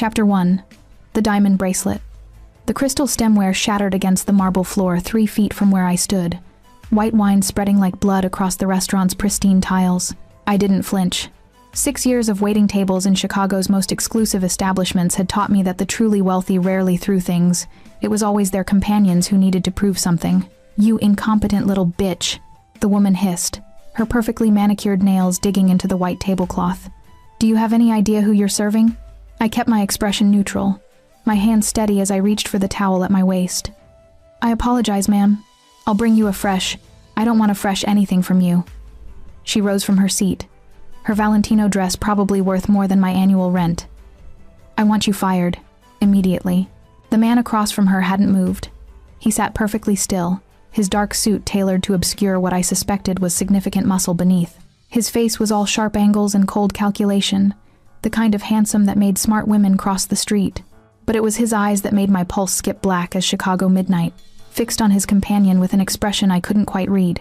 Chapter 1. The Diamond Bracelet. The crystal stemware shattered against the marble floor 3 feet from where I stood, white wine spreading like blood across the restaurant's pristine tiles. I didn't flinch. 6 years of waiting tables in Chicago's most exclusive establishments had taught me that the truly wealthy rarely threw things. It was always their companions who needed to prove something. "You incompetent little bitch," the woman hissed, her perfectly manicured nails digging into the white tablecloth. "Do you have any idea who you're serving?" I kept my expression neutral, my hand steady as I reached for the towel at my waist. "I apologize, ma'am. I'll bring you a fresh. I don't want a fresh anything from you." She rose from her seat, her Valentino dress probably worth more than my annual rent. "I want you fired. Immediately." The man across from her hadn't moved. He sat perfectly still, his dark suit tailored to obscure what I suspected was significant muscle beneath. His face was all sharp angles and cold calculation, the kind of handsome that made smart women cross the street. But it was his eyes that made my pulse skip black as Chicago midnight, fixed on his companion with an expression I couldn't quite read.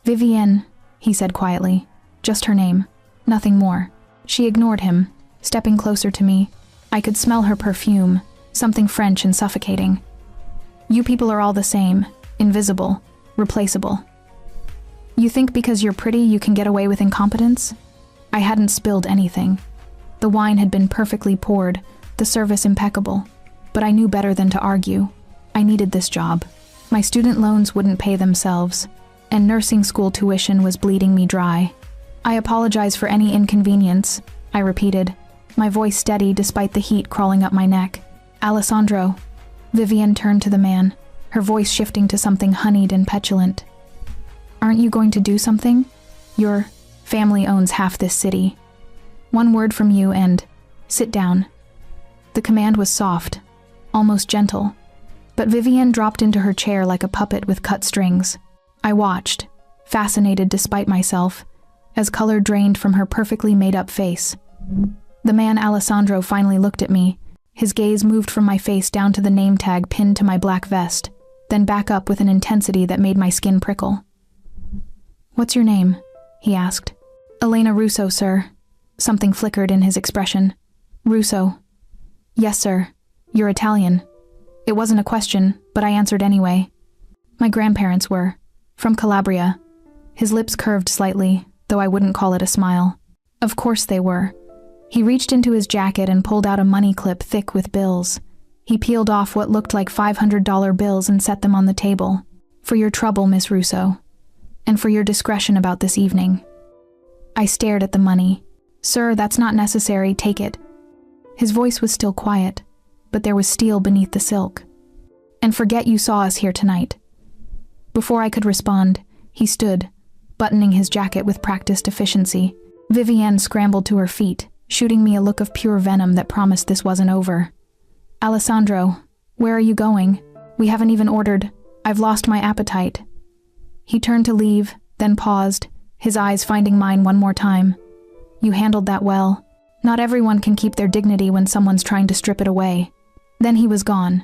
"Vivienne," he said quietly. Just her name, nothing more. She ignored him, stepping closer to me. I could smell her perfume, something French and suffocating. "You people are all the same, invisible, replaceable. You think because you're pretty you can get away with incompetence?" I hadn't spilled anything. The wine had been perfectly poured, the service impeccable, but I knew better than to argue. I needed this job. My student loans wouldn't pay themselves, and nursing school tuition was bleeding me dry. "I apologize for any inconvenience," I repeated, my voice steady despite the heat crawling up my neck. "Alessandro." Vivienne turned to the man, her voice shifting to something honeyed and petulant. "Aren't you going to do something? Your family owns half this city. One word from you and sit down." The command was soft, almost gentle, but Vivienne dropped into her chair like a puppet with cut strings. I watched, fascinated despite myself, as color drained from her perfectly made-up face. The man Alessandro finally looked at me. His gaze moved from my face down to the name tag pinned to my black vest, then back up with an intensity that made my skin prickle. "What's your name?" he asked. "Elena Russo, sir." Something flickered in his expression. "Russo." "Yes, sir. You're Italian." It wasn't a question, but I answered anyway. "My grandparents were. From Calabria." His lips curved slightly, though I wouldn't call it a smile. "Of course they were." He reached into his jacket and pulled out a money clip thick with bills. He peeled off what looked like $500 bills and set them on the table. "For your trouble, Miss Russo. And for your discretion about this evening." I stared at the money. "Sir, that's not necessary, take it." His voice was still quiet, but there was steel beneath the silk. "And forget you saw us here tonight." Before I could respond, he stood, buttoning his jacket with practiced efficiency. Vivienne scrambled to her feet, shooting me a look of pure venom that promised this wasn't over. "Alessandro, where are you going? We haven't even ordered. I've lost my appetite." He turned to leave, then paused, his eyes finding mine one more time. "You handled that well. Not everyone can keep their dignity when someone's trying to strip it away." Then he was gone,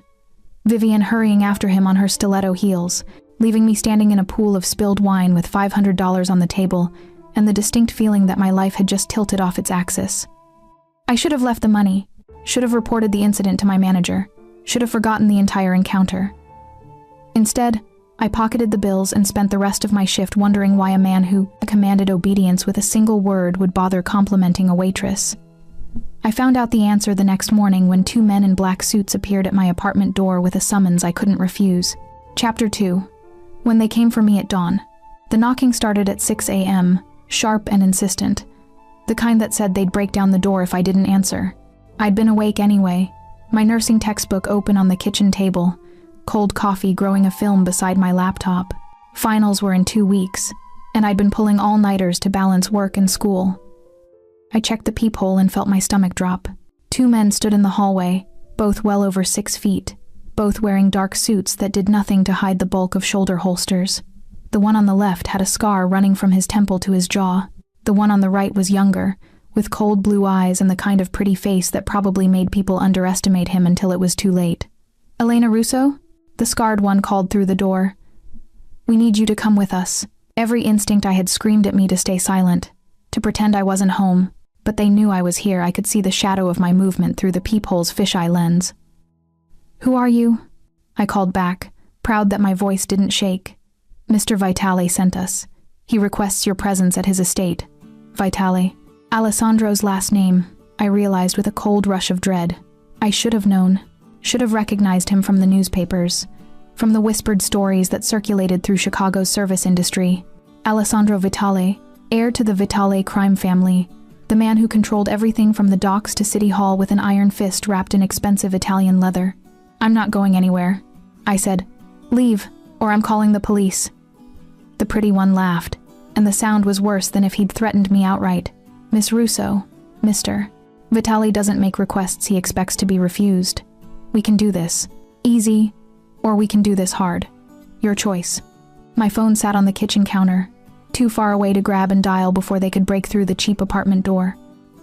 Vivienne hurrying after him on her stiletto heels, leaving me standing in a pool of spilled wine with $500 on the table and the distinct feeling that my life had just tilted off its axis. I should have left the money, should have reported the incident to my manager, should have forgotten the entire encounter. Instead, I pocketed the bills and spent the rest of my shift wondering why a man who commanded obedience with a single word would bother complimenting a waitress. I found out the answer the next morning when 2 men in black suits appeared at my apartment door with a summons I couldn't refuse. Chapter 2. When they came for me at dawn. The knocking started at 6 a.m., sharp and insistent, the kind that said they'd break down the door if I didn't answer. I'd been awake anyway, my nursing textbook open on the kitchen table, cold coffee growing a film beside my laptop. Finals were in 2 weeks, and I'd been pulling all-nighters to balance work and school. I checked the peephole and felt my stomach drop. 2 men stood in the hallway, both well over 6 feet, both wearing dark suits that did nothing to hide the bulk of shoulder holsters. The one on the left had a scar running from his temple to his jaw. The one on the right was younger, with cold blue eyes and the kind of pretty face that probably made people underestimate him until it was too late. "Elena Russo?" The scarred one called through the door. "We need you to come with us." Every instinct I had screamed at me to stay silent, to pretend I wasn't home. But they knew I was here. I could see the shadow of my movement through the peephole's fisheye lens. "Who are you?" I called back, proud that my voice didn't shake. "Mr. Vitale sent us. He requests your presence at his estate." Vitale. Alessandro's last name, I realized with a cold rush of dread. I should have known. Should have recognized him from the newspapers, from the whispered stories that circulated through Chicago's service industry. Alessandro Vitale, heir to the Vitale crime family, the man who controlled everything from the docks to City Hall with an iron fist wrapped in expensive Italian leather. "I'm not going anywhere," I said. "Leave, or I'm calling the police." The pretty one laughed, and the sound was worse than if he'd threatened me outright. "Miss Russo, Mr. Vitale doesn't make requests he expects to be refused. We can do this. Easy, or we can do this hard. Your choice." My phone sat on the kitchen counter, too far away to grab and dial before they could break through the cheap apartment door.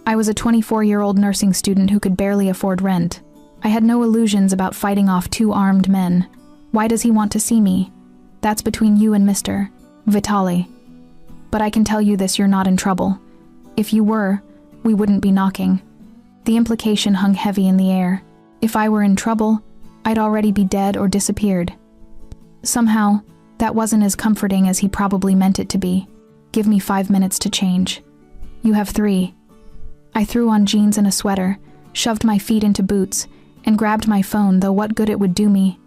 I was a 24-year-old nursing student who could barely afford rent. I had no illusions about fighting off two armed men. Why does he want to see me? That's between you and Mr. Vitale. But I can tell you this, you're not in trouble. If you were, we wouldn't be knocking. The implication hung heavy in the air. If I were in trouble, I'd already be dead or disappeared. Somehow, that wasn't as comforting as he probably meant it to be. "Give me 5 minutes to change." "You have 3. I threw on jeans and a sweater, shoved my feet into boots, and grabbed my phone, though what good it would do me,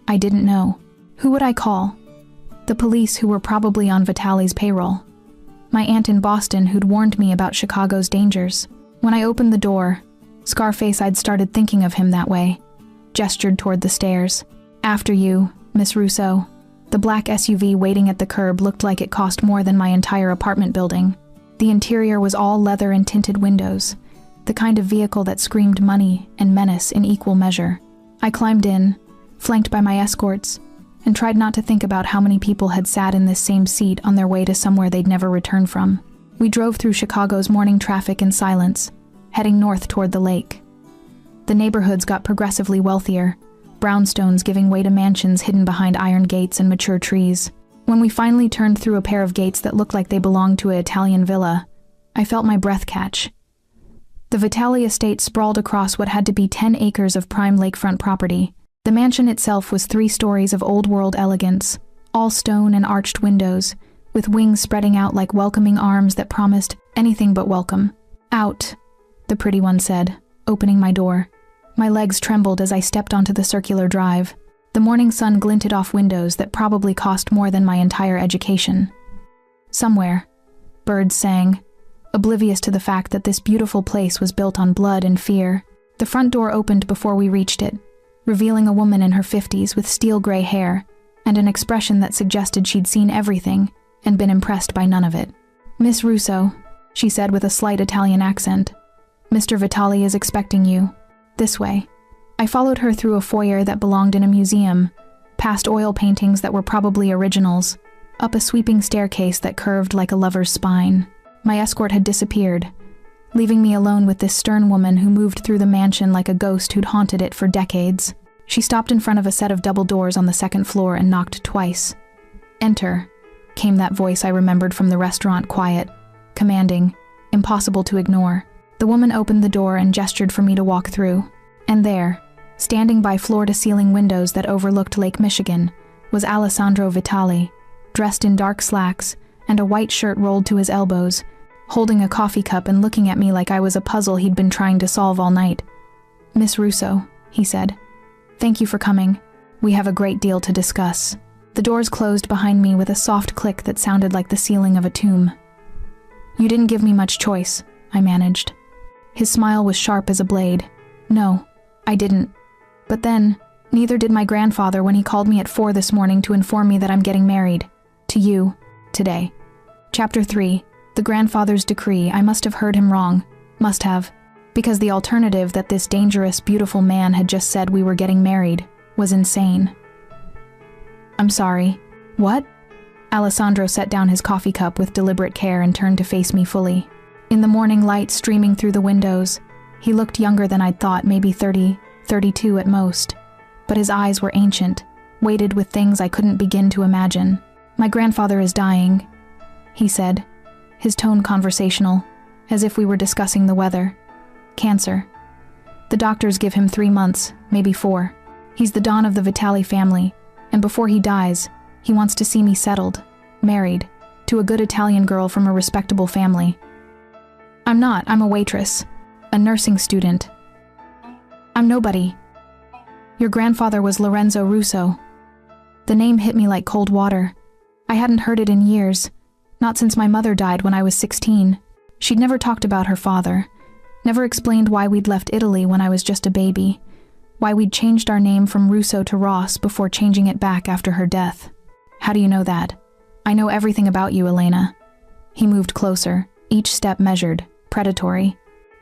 I didn't know. Who would I call? The police, who were probably on Vitale's payroll. My aunt in Boston, who'd warned me about Chicago's dangers. When I opened the door, Scarface, I'd started thinking of him that way. Gestured toward the stairs. "After you, Miss Russo." The black SUV waiting at the curb looked like it cost more than my entire apartment building. The interior was all leather and tinted windows, the kind of vehicle that screamed money and menace in equal measure. I climbed in, flanked by my escorts, and tried not to think about how many people had sat in this same seat on their way to somewhere they'd never return from. We drove through Chicago's morning traffic in silence, heading north toward the lake. The neighborhoods got progressively wealthier, brownstones giving way to mansions hidden behind iron gates and mature trees. When we finally turned through a pair of gates that looked like they belonged to an Italian villa, I felt my breath catch. The Vitale estate sprawled across what had to be 10 acres of prime lakefront property. The mansion itself was 3 stories of old-world elegance, all stone and arched windows, with wings spreading out like welcoming arms that promised anything but welcome. "Out," the pretty one said, opening my door. My legs trembled as I stepped onto the circular drive. The morning sun glinted off windows that probably cost more than my entire education. Somewhere, birds sang, oblivious to the fact that this beautiful place was built on blood and fear. The front door opened before we reached it, revealing a woman in her 50s with steel gray hair and an expression that suggested she'd seen everything and been impressed by none of it. "Miss Russo," she said with a slight Italian accent. "Mr. Vitale is expecting you. This way." I followed her through a foyer that belonged in a museum, past oil paintings that were probably originals, up a sweeping staircase that curved like a lover's spine. My escort had disappeared, leaving me alone with this stern woman who moved through the mansion like a ghost who'd haunted it for decades. She stopped in front of a set of double doors on the second floor and knocked twice. "Enter," came that voice I remembered from the restaurant, quiet, commanding, impossible to ignore. The woman opened the door and gestured for me to walk through. And there, standing by floor-to-ceiling windows that overlooked Lake Michigan, was Alessandro Vitale, dressed in dark slacks and a white shirt rolled to his elbows, holding a coffee cup and looking at me like I was a puzzle he'd been trying to solve all night. "Miss Russo," he said. "Thank you for coming. We have a great deal to discuss." The doors closed behind me with a soft click that sounded like the ceiling of a tomb. "You didn't give me much choice," I managed. His smile was sharp as a blade. "No, I didn't. But then, neither did my grandfather when he called me at 4 this morning to inform me that I'm getting married. To you. Today." Chapter 3. The grandfather's decree. I must have heard him wrong. Must have. Because the alternative that this dangerous, beautiful man had just said we were getting married was insane. "I'm sorry." "What?" Alessandro set down his coffee cup with deliberate care and turned to face me fully. In the morning light streaming through the windows, he looked younger than I'd thought, maybe 30, 32 at most. But his eyes were ancient, weighted with things I couldn't begin to imagine. "My grandfather is dying," he said, his tone conversational, as if we were discussing the weather. Cancer. The doctors give him 3 months, maybe 4. He's the Don of the Vitali family, and before he dies, he wants to see me settled, married, to a good Italian girl from a respectable family. I'm a waitress, a nursing student. I'm nobody. Your grandfather was Lorenzo Russo. The name hit me like cold water. I hadn't heard it in years, not since my mother died when I was 16. She'd never talked about her father, never explained why we'd left Italy when I was just a baby, why we'd changed our name from Russo to Ross before changing it back after her death. How do you know that? I know everything about you, Elena. He moved closer, each step measured, predatory.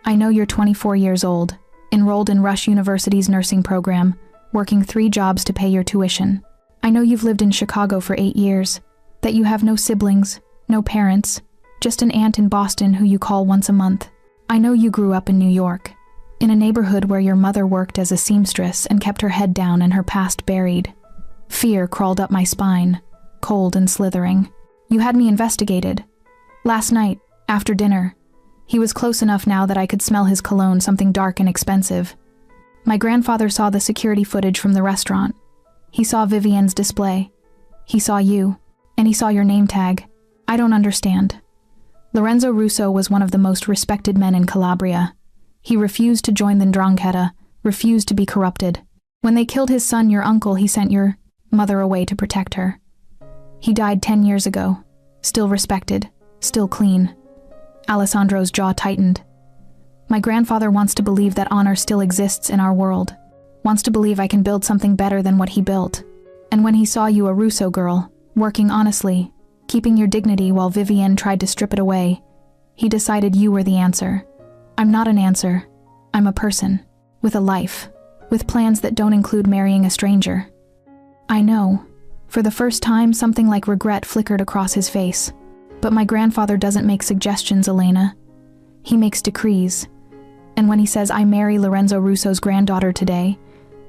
I know you're 24 years old, enrolled in Rush University's nursing program, working 3 jobs to pay your tuition. I know you've lived in Chicago for 8 years, that you have no siblings, no parents, just an aunt in Boston who you call once a month. I know you grew up in New York, in a neighborhood where your mother worked as a seamstress and kept her head down and her past buried. Fear crawled up my spine, cold and slithering. You had me investigated. Last night, after dinner, he was close enough now that I could smell his cologne, something dark and expensive. My grandfather saw the security footage from the restaurant. He saw Vivienne's display. He saw you, and he saw your name tag. I don't understand. Lorenzo Russo was one of the most respected men in Calabria. He refused to join the 'Ndrangheta, refused to be corrupted. When they killed his son, your uncle, he sent your mother away to protect her. He died 10 years ago, still respected, still clean. Alessandro's jaw tightened. My grandfather wants to believe that honor still exists in our world, wants to believe I can build something better than what he built. And when he saw you, a Russo girl, working honestly, keeping your dignity while Vivienne tried to strip it away, he decided you were the answer. I'm not an answer. I'm a person, with a life, with plans that don't include marrying a stranger. I know. For the first time, something like regret flickered across his face. But my grandfather doesn't make suggestions, Elena. He makes decrees. And when he says I marry Lorenzo Russo's granddaughter today,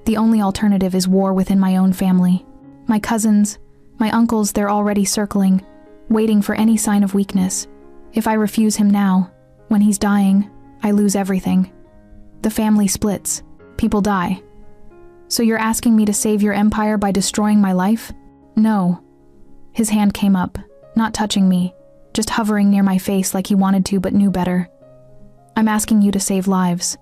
the only alternative is war within my own family. My cousins, my uncles, they're already circling, waiting for any sign of weakness. If I refuse him now, when he's dying, I lose everything. The family splits. People die. So you're asking me to save your empire by destroying my life? No. His hand came up, not touching me, just hovering near my face like he wanted to but knew better. I'm asking you to save lives.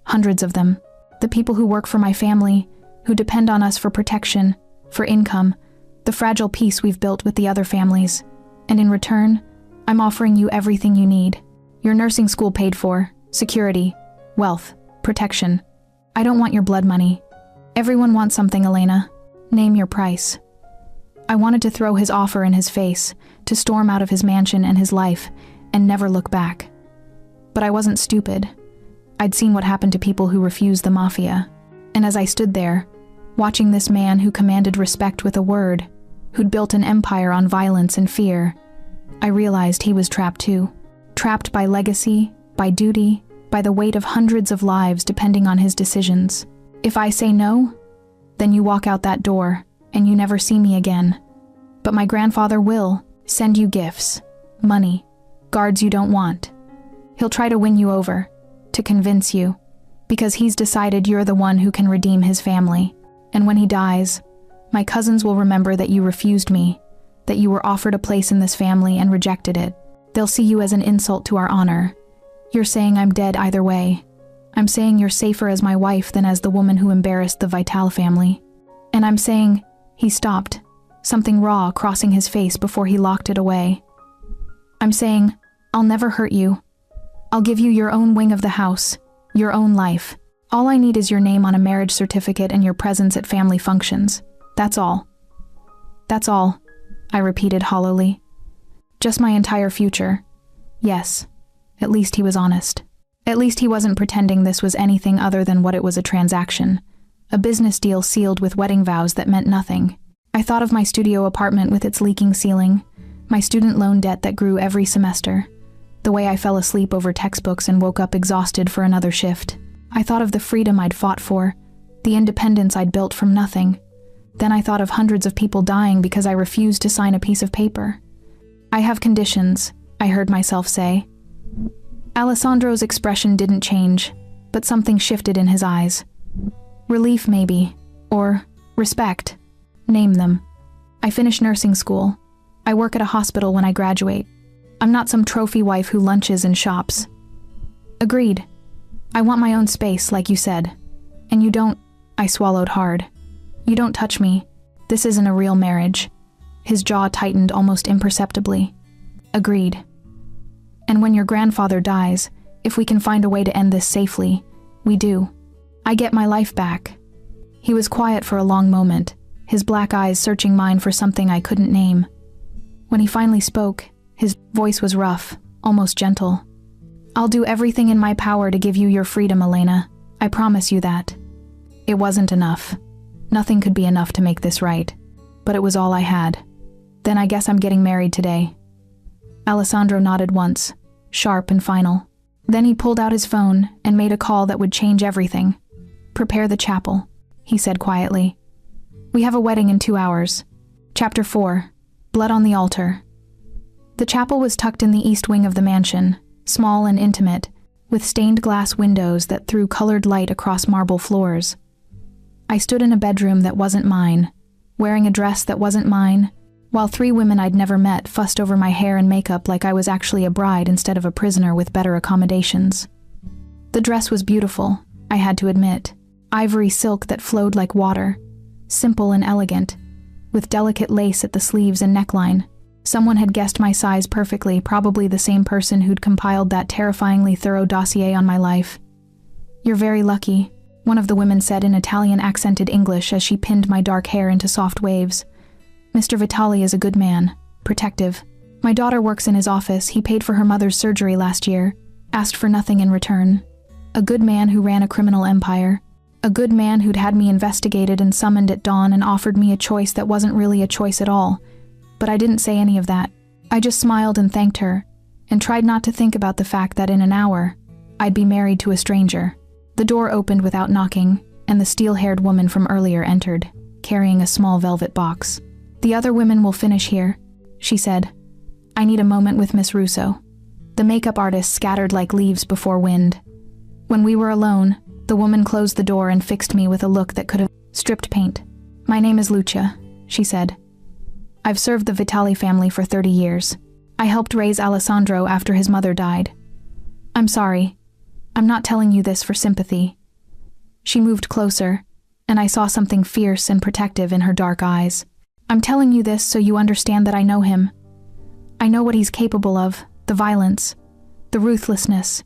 Hundreds of them. The people who work for my family, who depend on us for protection, for income, the fragile peace we've built with the other families. And in return, I'm offering you everything you need. Your nursing school paid for, security, wealth, protection. I don't want your blood money. Everyone wants something, Elena. Name your price. I wanted to throw his offer in his face, to storm out of his mansion and his life, and never look back. But I wasn't stupid. I'd seen what happened to people who refused the mafia. And as I stood there, watching this man who commanded respect with a word, who'd built an empire on violence and fear, I realized he was trapped too. Trapped by legacy, by duty, by the weight of hundreds of lives depending on his decisions. If I say no, then you walk out that door, and you never see me again. But my grandfather will send you gifts, money, guards you don't want. He'll try to win you over, to convince you, because he's decided you're the one who can redeem his family. And when he dies, my cousins will remember that you refused me, that you were offered a place in this family and rejected it. They'll see you as an insult to our honor. You're saying I'm dead either way. I'm saying you're safer as my wife than as the woman who embarrassed the Vital family. And I'm saying, he stopped, something raw crossing his face before he locked it away. I'm saying, I'll never hurt you. I'll give you your own wing of the house, your own life. All I need is your name on a marriage certificate and your presence at family functions. That's all. That's all, I repeated hollowly. Just my entire future. Yes, at least he was honest. At least he wasn't pretending this was anything other than what it was, a transaction. A business deal sealed with wedding vows that meant nothing. I thought of my studio apartment with its leaking ceiling, my student loan debt that grew every semester, the way I fell asleep over textbooks and woke up exhausted for another shift. I thought of the freedom I'd fought for, the independence I'd built from nothing. Then I thought of hundreds of people dying because I refused to sign a piece of paper. I have conditions, I heard myself say. Alessandro's expression didn't change, but something shifted in his eyes. Relief, maybe. Or respect. Name them. I finished nursing school. I work at a hospital when I graduate. I'm not some trophy wife who lunches and shops. Agreed. I want my own space, like you said. And you don't— I swallowed hard. You don't touch me. This isn't a real marriage. His jaw tightened almost imperceptibly. Agreed. And when your grandfather dies, if we can find a way to end this safely, we do. I get my life back. He was quiet for a long moment, his black eyes searching mine for something I couldn't name. When he finally spoke, his voice was rough, almost gentle. I'll do everything in my power to give you your freedom, Elena. I promise you that. It wasn't enough. Nothing could be enough to make this right, but it was all I had. Then I guess I'm getting married today. Alessandro nodded once, sharp and final. Then he pulled out his phone and made a call that would change everything. Prepare the chapel, he said quietly. We have a wedding in 2 hours. Chapter 4. Blood on the Altar. The chapel was tucked in the east wing of the mansion, small and intimate, with stained glass windows that threw colored light across marble floors. I stood in a bedroom that wasn't mine, wearing a dress that wasn't mine, while 3 women I'd never met fussed over my hair and makeup like I was actually a bride instead of a prisoner with better accommodations. The dress was beautiful, I had to admit, ivory silk that flowed like water, simple and elegant, with delicate lace at the sleeves and neckline. Someone had guessed my size perfectly, probably the same person who'd compiled that terrifyingly thorough dossier on my life. You're very lucky, one of the women said in Italian-accented English as she pinned my dark hair into soft waves. Mr. Vitali is a good man, protective. My daughter works in his office. He paid for her mother's surgery last year, asked for nothing in return. A good man who ran a criminal empire. A good man who'd had me investigated and summoned at dawn and offered me a choice that wasn't really a choice at all. But I didn't say any of that. I just smiled and thanked her, and tried not to think about the fact that in an hour, I'd be married to a stranger. The door opened without knocking, and the steel-haired woman from earlier entered, carrying a small velvet box. The other women will finish here, she said. I need a moment with Miss Russo. The makeup artist scattered like leaves before wind. When we were alone, the woman closed the door and fixed me with a look that could have stripped paint. My name is Lucia, she said. I've served the Vitali family for 30 years. I helped raise Alessandro after his mother died. I'm sorry. I'm not telling you this for sympathy. She moved closer, and I saw something fierce and protective in her dark eyes. I'm telling you this so you understand that I know him. I know what he's capable of, the violence, the ruthlessness,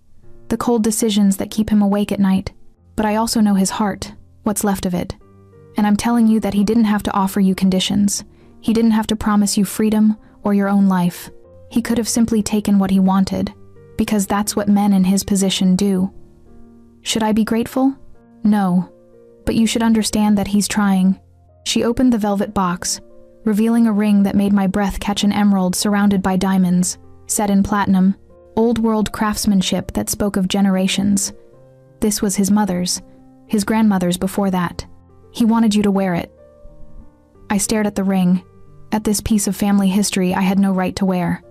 the cold decisions that keep him awake at night. But I also know his heart, what's left of it. And I'm telling you that he didn't have to offer you conditions. He didn't have to promise you freedom or your own life. He could have simply taken what he wanted, because that's what men in his position do. Should I be grateful? No. But you should understand that he's trying. She opened the velvet box, revealing a ring that made my breath catch an emerald surrounded by diamonds, set in platinum, old-world craftsmanship that spoke of generations. This was his mother's, his grandmother's before that. He wanted you to wear it. I stared at the ring, at this piece of family history I had no right to wear.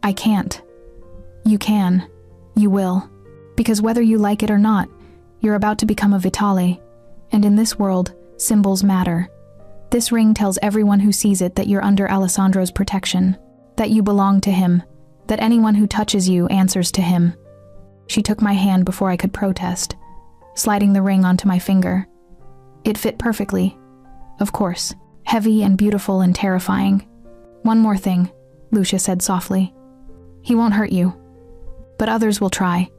I can't. You can. You will. Because whether you like it or not, you're about to become a Vitali, and in this world, symbols matter. This ring tells everyone who sees it that you're under Alessandro's protection, that you belong to him, that anyone who touches you answers to him. She took my hand before I could protest, sliding the ring onto my finger. It fit perfectly, of course, heavy and beautiful and terrifying. One more thing, Lucia said softly. He won't hurt you, but others will try.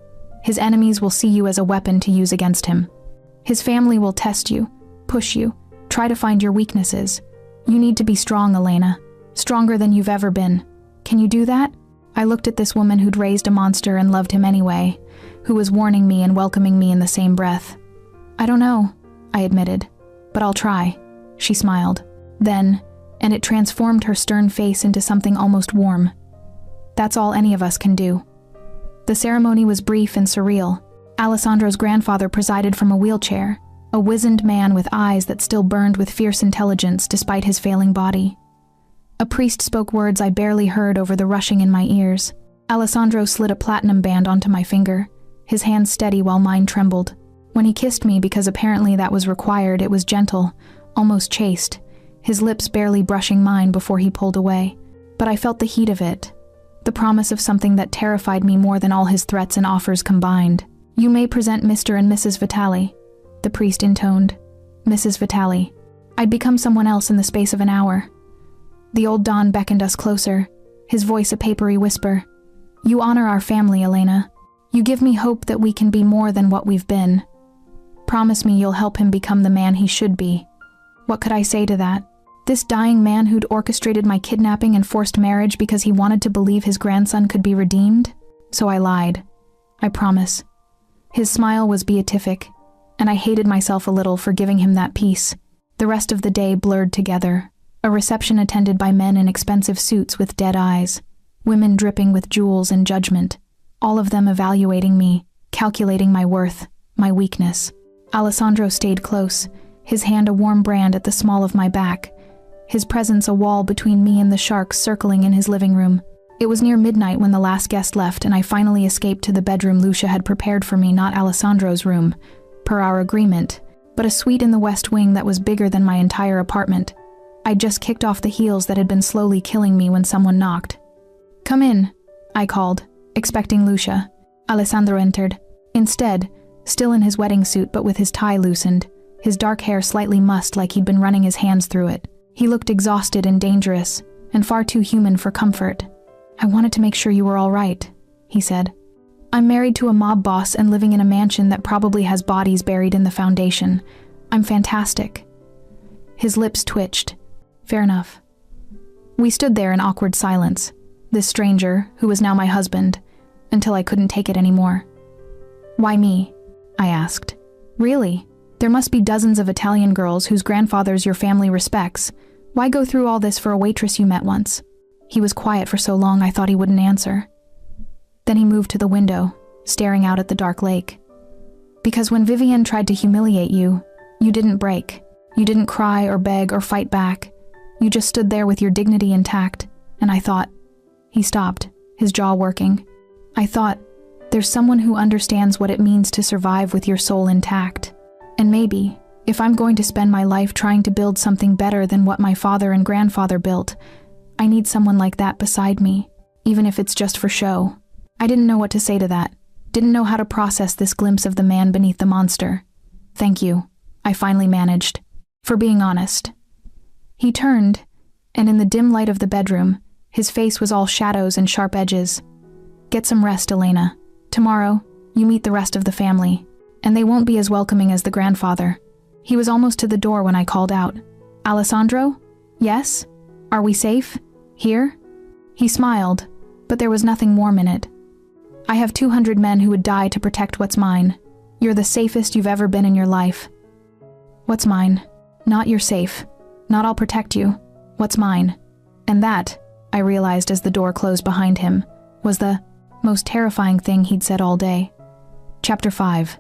His enemies will see you as a weapon to use against him. His family will test you, push you, try to find your weaknesses. You need to be strong, Elena, stronger than you've ever been. Can you do that? I looked at this woman who'd raised a monster and loved him anyway, who was warning me and welcoming me in the same breath. I don't know, I admitted, but I'll try. She smiled. Then, and it transformed her stern face into something almost warm. That's all any of us can do. The ceremony was brief and surreal. Alessandro's grandfather presided from a wheelchair, a wizened man with eyes that still burned with fierce intelligence despite his failing body. A priest spoke words I barely heard over the rushing in my ears. Alessandro slid a platinum band onto my finger, his hand steady while mine trembled. When he kissed me, because apparently that was required, it was gentle, almost chaste, his lips barely brushing mine before he pulled away. But I felt the heat of it, the promise of something that terrified me more than all his threats and offers combined. "You may present Mr. and Mrs. Vitali," the priest intoned. Mrs. Vitali. I'd become someone else in the space of an hour. The old Don beckoned us closer, his voice a papery whisper. "You honor our family, Elena. You give me hope that we can be more than what we've been. Promise me you'll help him become the man he should be." What could I say to that? This dying man who'd orchestrated my kidnapping and forced marriage because he wanted to believe his grandson could be redeemed? So I lied. I promise. His smile was beatific, and I hated myself a little for giving him that peace. The rest of the day blurred together. A reception attended by men in expensive suits with dead eyes, women dripping with jewels and judgment, all of them evaluating me, calculating my worth, my weakness. Alessandro stayed close, his hand a warm brand at the small of my back, his presence a wall between me and the sharks circling in his living room. It was near midnight when the last guest left, and I finally escaped to the bedroom Lucia had prepared for me, not Alessandro's room, per our agreement, but a suite in the West Wing that was bigger than my entire apartment. I'd just kicked off the heels that had been slowly killing me when someone knocked. "Come in," I called, expecting Lucia. Alessandro entered. Instead, still in his wedding suit but with his tie loosened, his dark hair slightly mussed like he'd been running his hands through it. He looked exhausted and dangerous, and far too human for comfort. "I wanted to make sure you were all right," he said. "I'm married to a mob boss and living in a mansion that probably has bodies buried in the foundation. I'm fantastic." His lips twitched. Fair enough. We stood there in awkward silence, this stranger, who was now my husband, until I couldn't take it anymore. "Why me?" I asked. "Really? There must be dozens of Italian girls whose grandfathers your family respects. Why go through all this for a waitress you met once?" He was quiet for so long I thought he wouldn't answer. Then he moved to the window, staring out at the dark lake. "Because when Vivienne tried to humiliate you, you didn't break. You didn't cry or beg or fight back. You just stood there with your dignity intact, and I thought..." He stopped, his jaw working. "I thought, there's someone who understands what it means to survive with your soul intact. And maybe, if I'm going to spend my life trying to build something better than what my father and grandfather built, I need someone like that beside me, even if it's just for show." I didn't know what to say to that, didn't know how to process this glimpse of the man beneath the monster. "Thank you," I finally managed, "for being honest." He turned, and in the dim light of the bedroom, his face was all shadows and sharp edges. "Get some rest, Elena. Tomorrow, you meet the rest of the family, and they won't be as welcoming as the grandfather." He was almost to the door when I called out, "Alessandro? Yes? Are we safe? Here?" He smiled, but there was nothing warm in it. "I have 200 men who would die to protect what's mine. You're the safest you've ever been in your life." "What's mine? Not you're safe. Not I'll protect you. What's mine?" And that, I realized as the door closed behind him, was the most terrifying thing he'd said all day. Chapter 5.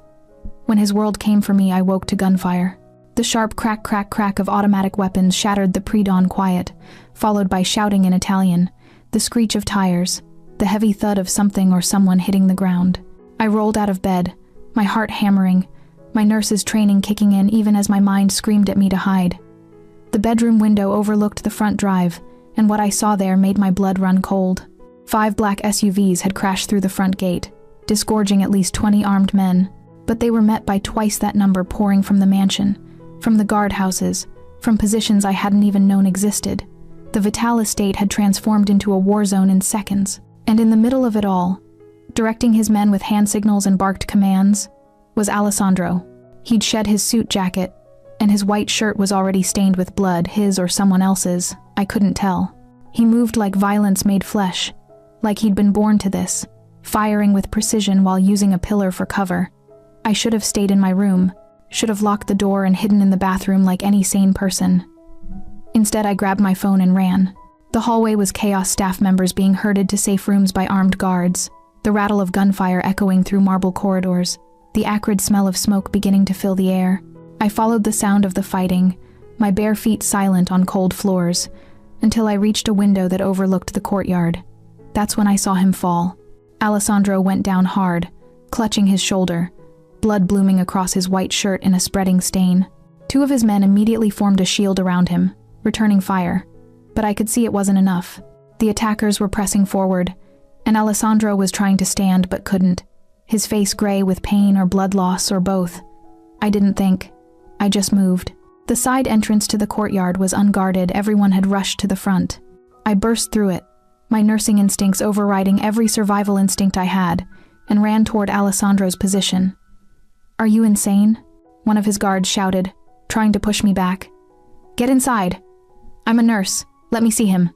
When his world came for me, I woke to gunfire. The sharp crack crack crack of automatic weapons shattered the pre-dawn quiet, followed by shouting in Italian, the screech of tires, the heavy thud of something or someone hitting the ground. I rolled out of bed, my heart hammering, my nurse's training kicking in even as my mind screamed at me to hide. The bedroom window overlooked the front drive, and what I saw there made my blood run cold. 5 black SUVs had crashed through the front gate, disgorging at least 20 armed men, but they were met by twice that number pouring from the mansion, from the guardhouses, from positions I hadn't even known existed. The Vital estate had transformed into a war zone in seconds, and in the middle of it all, directing his men with hand signals and barked commands, was Alessandro. He'd shed his suit jacket, and his white shirt was already stained with blood, his or someone else's, I couldn't tell. He moved like violence made flesh, like he'd been born to this, firing with precision while using a pillar for cover. I should have stayed in my room, should have locked the door and hidden in the bathroom like any sane person. Instead, I grabbed my phone and ran. The hallway was chaos, staff members being herded to safe rooms by armed guards, the rattle of gunfire echoing through marble corridors, the acrid smell of smoke beginning to fill the air. I followed the sound of the fighting, my bare feet silent on cold floors, until I reached a window that overlooked the courtyard. That's when I saw him fall. Alessandro went down hard, clutching his shoulder, blood blooming across his white shirt in a spreading stain. Two of his men immediately formed a shield around him, returning fire. But I could see it wasn't enough. The attackers were pressing forward, and Alessandro was trying to stand but couldn't, his face gray with pain or blood loss or both. I didn't think. I just moved. The side entrance to the courtyard was unguarded. Everyone had rushed to the front. I burst through it, my nursing instincts overriding every survival instinct I had, and ran toward Alessandro's position. "Are you insane?" one of his guards shouted, trying to push me back. "Get inside. I'm a nurse. Let me see him."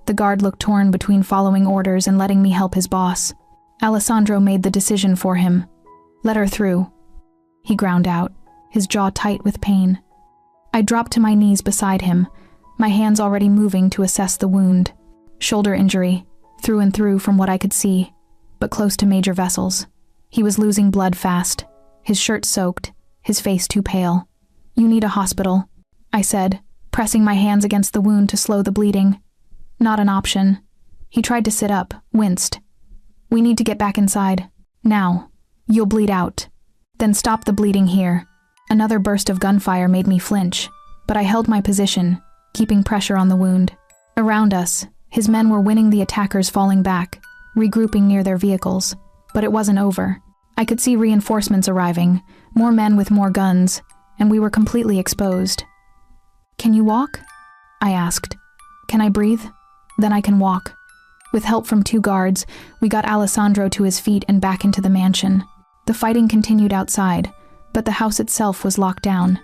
The guard looked torn between following orders and letting me help his boss. Alessandro made the decision for him. "Let her through," he ground out, his jaw tight with pain. I dropped to my knees beside him, my hands already moving to assess the wound. Shoulder injury, through and through from what I could see, but close to major vessels. He was losing blood fast, his shirt soaked, his face too pale. "You need a hospital," I said, pressing my hands against the wound to slow the bleeding. "Not an option." He tried to sit up, winced. "We need to get back inside. Now. You'll bleed out. Then stop the bleeding here." Another burst of gunfire made me flinch, but I held my position, keeping pressure on the wound. Around us, his men were winning the attackers falling back, regrouping near their vehicles. But it wasn't over. I could see reinforcements arriving, more men with more guns, and we were completely exposed. "Can you walk?" I asked. "Can I breathe? Then I can walk." With help from 2 guards, we got Alessandro to his feet and back into the mansion. The fighting continued outside, but the house itself was locked down.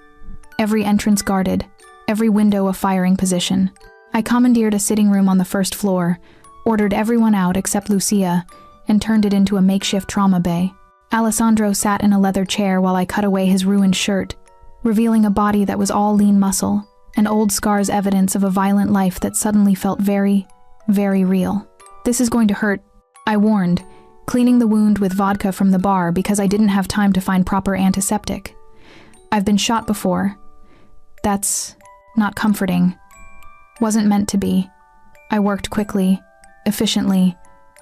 Every entrance guarded, every window a firing position. I commandeered a sitting room on the first floor, ordered everyone out except Lucia, and turned it into a makeshift trauma bay. Alessandro sat in a leather chair while I cut away his ruined shirt, revealing a body that was all lean muscle, and old scars evidence of a violent life that suddenly felt very, very real. "This is going to hurt," I warned, cleaning the wound with vodka from the bar because I didn't have time to find proper antiseptic. "I've been shot before. That's not comforting. Wasn't meant to be." I worked quickly, efficiently,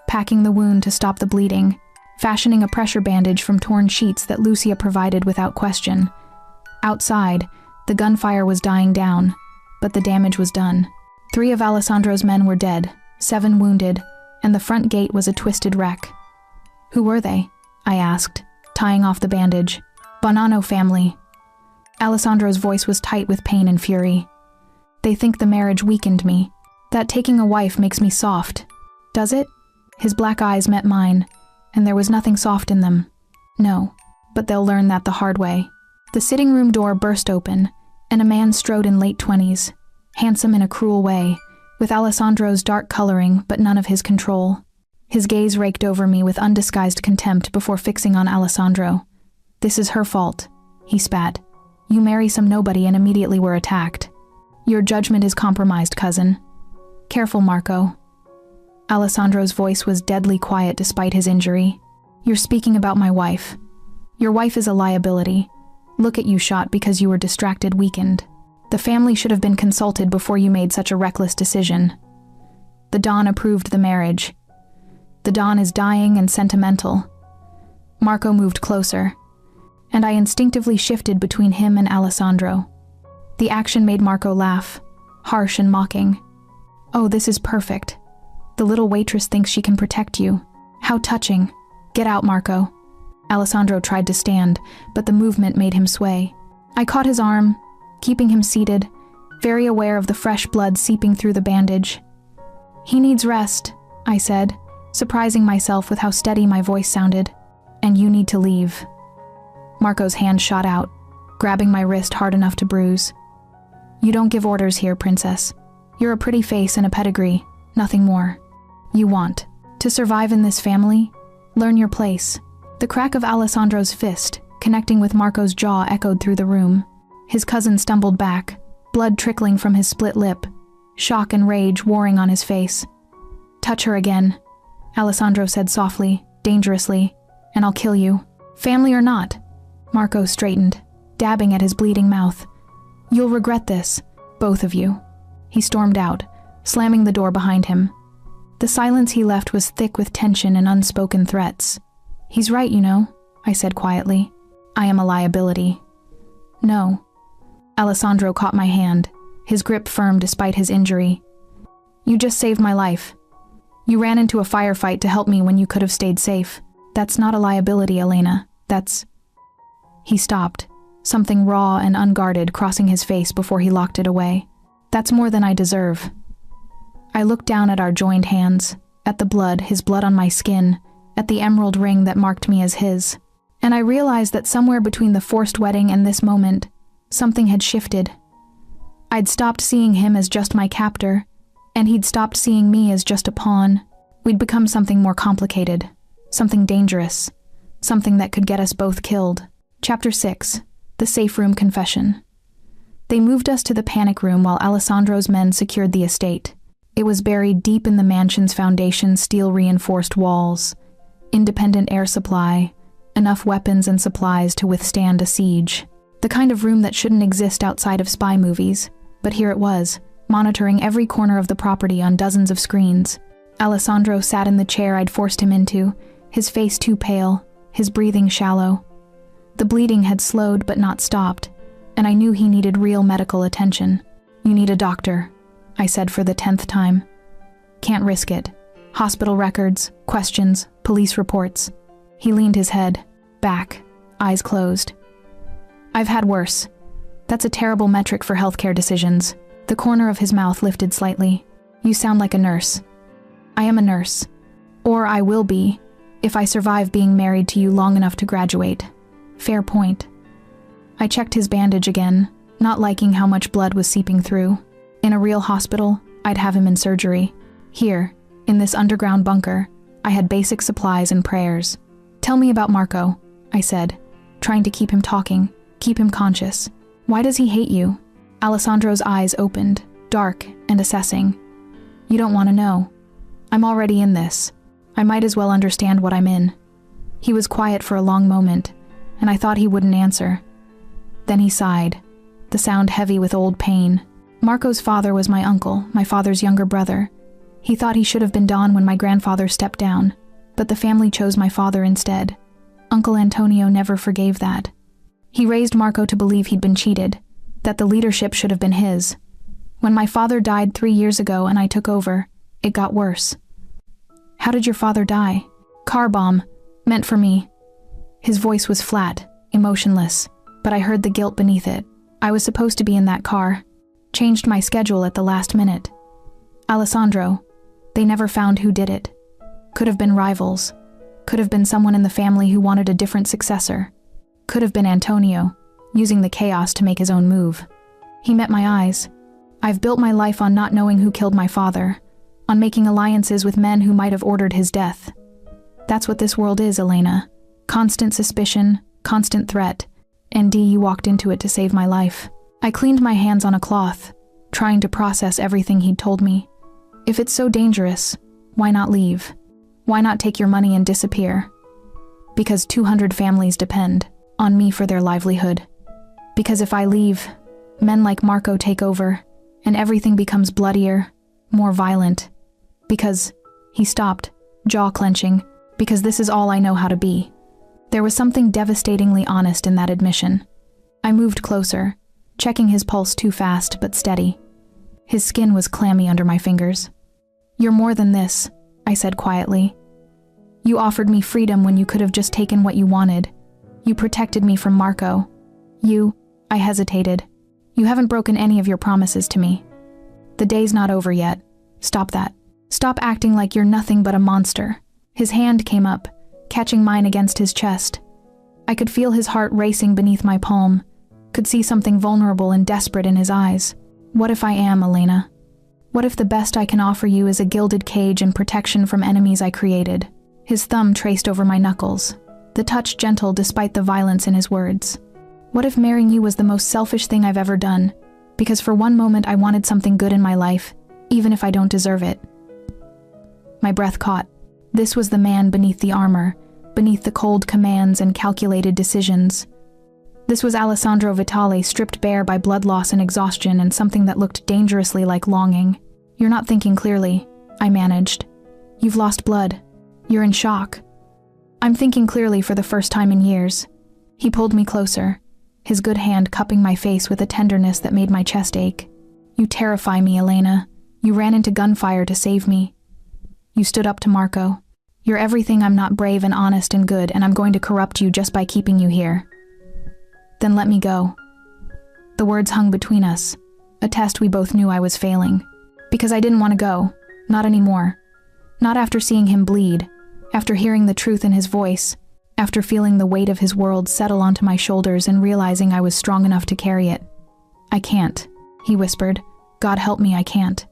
packing the wound to stop the bleeding, fashioning a pressure bandage from torn sheets that Lucia provided without question. Outside, the gunfire was dying down, but the damage was done. 3 of Alessandro's men were dead, 7 wounded, and the front gate was a twisted wreck. "Who were they?" I asked, tying off the bandage. "Bonanno family." Alessandro's voice was tight with pain and fury. "They think the marriage weakened me. That taking a wife makes me soft. Does it?" His black eyes met mine, and there was nothing soft in them. "No, but they'll learn that the hard way." The sitting room door burst open, and a man strode in late 20s, handsome in a cruel way, with Alessandro's dark coloring but none of his control. His gaze raked over me with undisguised contempt before fixing on Alessandro. "This is her fault," he spat. "You marry some nobody and immediately were attacked. Your judgment is compromised, cousin. Careful, Marco." Alessandro's voice was deadly quiet despite his injury. "You're speaking about my wife. Your wife is a liability. Look at you shot because you were distracted, weakened. The family should have been consulted before you made such a reckless decision. The Don approved the marriage. The Don is dying and sentimental." Marco moved closer, and I instinctively shifted between him and Alessandro. The action made Marco laugh, harsh and mocking. "Oh, this is perfect. The little waitress thinks she can protect you. How touching. Get out, Marco." Alessandro tried to stand, but the movement made him sway. I caught his arm, keeping him seated, very aware of the fresh blood seeping through the bandage. "He needs rest," I said, surprising myself with how steady my voice sounded. "And you need to leave." Marco's hand shot out, grabbing my wrist hard enough to bruise. "You don't give orders here, princess. You're a pretty face and a pedigree, nothing more. You want to survive in this family? Learn your place." The crack of Alessandro's fist, connecting with Marco's jaw, echoed through the room. His cousin stumbled back, blood trickling from his split lip, shock and rage warring on his face. "Touch her again," Alessandro said softly, dangerously, "and I'll kill you. Family or not." Marco straightened, dabbing at his bleeding mouth. "You'll regret this, both of you." He stormed out, slamming the door behind him. The silence he left was thick with tension and unspoken threats. "He's right, you know," I said quietly. "I am a liability." "No." Alessandro caught my hand, his grip firm despite his injury. "You just saved my life. You ran into a firefight to help me when you could have stayed safe. That's not a liability, Elena. That's—" He stopped, something raw and unguarded crossing his face before he locked it away. "That's more than I deserve." I looked down at our joined hands, at the blood, his blood on my skin, at the emerald ring that marked me as his, and I realized that somewhere between the forced wedding and this moment, something had shifted. I'd stopped seeing him as just my captor, and he'd stopped seeing me as just a pawn. We'd become something more complicated, something dangerous, something that could get us both killed. Chapter 6. The Safe Room Confession. They moved us to the panic room while Alessandro's men secured the estate. It was buried deep in the mansion's foundation, steel-reinforced walls, independent air supply, enough weapons and supplies to withstand a siege. The kind of room that shouldn't exist outside of spy movies, but here it was, monitoring every corner of the property on dozens of screens. Alessandro sat in the chair I'd forced him into, his face too pale, his breathing shallow. The bleeding had slowed but not stopped, and I knew he needed real medical attention. "You need a doctor," I said for the 10th time. "Can't risk it. Hospital records, questions, police reports." He leaned his head back, eyes closed. "I've had worse. That's a terrible metric for healthcare decisions." The corner of his mouth lifted slightly. "You sound like a nurse." "I am a nurse. Or I will be, if I survive being married to you long enough to graduate." Fair point. I checked his bandage again, not liking how much blood was seeping through. In a real hospital, I'd have him in surgery. Here, in this underground bunker, I had basic supplies and prayers. "Tell me about Marco," I said, trying to keep him talking, keep him conscious. "Why does he hate you?" Alessandro's eyes opened, dark and assessing. "You don't want to know. I'm already in this. I might as well understand what I'm in." He was quiet for a long moment, and I thought he wouldn't answer. Then he sighed, the sound heavy with old pain. "Marco's father was my uncle, my father's younger brother. He thought he should have been Don when my grandfather stepped down, but the family chose my father instead. Uncle Antonio never forgave that. He raised Marco to believe he'd been cheated, that the leadership should have been his. When my father died 3 years ago and I took over, it got worse." "How did your father die?" "Car bomb, meant for me." His voice was flat, emotionless, but I heard the guilt beneath it. I was supposed to be in that car. Changed my schedule at the last minute. "Alessandro, they never found who did it. Could have been rivals. Could have been someone in the family who wanted a different successor. Could have been Antonio, using the chaos to make his own move." He met my eyes. "I've built my life on not knowing who killed my father, on making alliances with men who might have ordered his death. That's what this world is, Elena. Constant suspicion, constant threat, and you walked into it to save my life." I cleaned my hands on a cloth, trying to process everything he'd told me. "If it's so dangerous, why not leave? Why not take your money and disappear?" "Because 200 families depend on me for their livelihood. Because if I leave, men like Marco take over, and everything becomes bloodier, more violent. Because," he stopped, jaw clenching, "because this is all I know how to be." There was something devastatingly honest in that admission. I moved closer, checking his pulse too fast but steady. His skin was clammy under my fingers. "You're more than this," I said quietly. "You offered me freedom when you could have just taken what you wanted. You protected me from Marco. I hesitated. "You haven't broken any of your promises to me. The day's not over yet. Stop that. Stop acting like you're nothing but a monster." His hand came up, catching mine against his chest. I could feel his heart racing beneath my palm, could see something vulnerable and desperate in his eyes. "What if I am, Elena? What if the best I can offer you is a gilded cage and protection from enemies I created?" His thumb traced over my knuckles, the touch gentle despite the violence in his words. "What if marrying you was the most selfish thing I've ever done, because for one moment I wanted something good in my life, even if I don't deserve it?" My breath caught. This was the man beneath the armor, beneath the cold commands and calculated decisions. This was Alessandro Vitale, stripped bare by blood loss and exhaustion and something that looked dangerously like longing. "You're not thinking clearly," I managed. You've lost blood. You're in shock. I'm thinking clearly for the first time in years. He pulled me closer, his good hand cupping my face with a tenderness that made my chest ache. You terrify me, Elena. You ran into gunfire to save me. You stood up to Marco. You're everything I'm not, brave and honest and good, and I'm going to corrupt you just by keeping you here. Then let me go. The words hung between us, a test we both knew I was failing. Because I didn't want to go. Not anymore. Not after seeing him bleed, after hearing the truth in his voice, after feeling the weight of his world settle onto my shoulders and realizing I was strong enough to carry it. I can't, he whispered. God help me, I can't.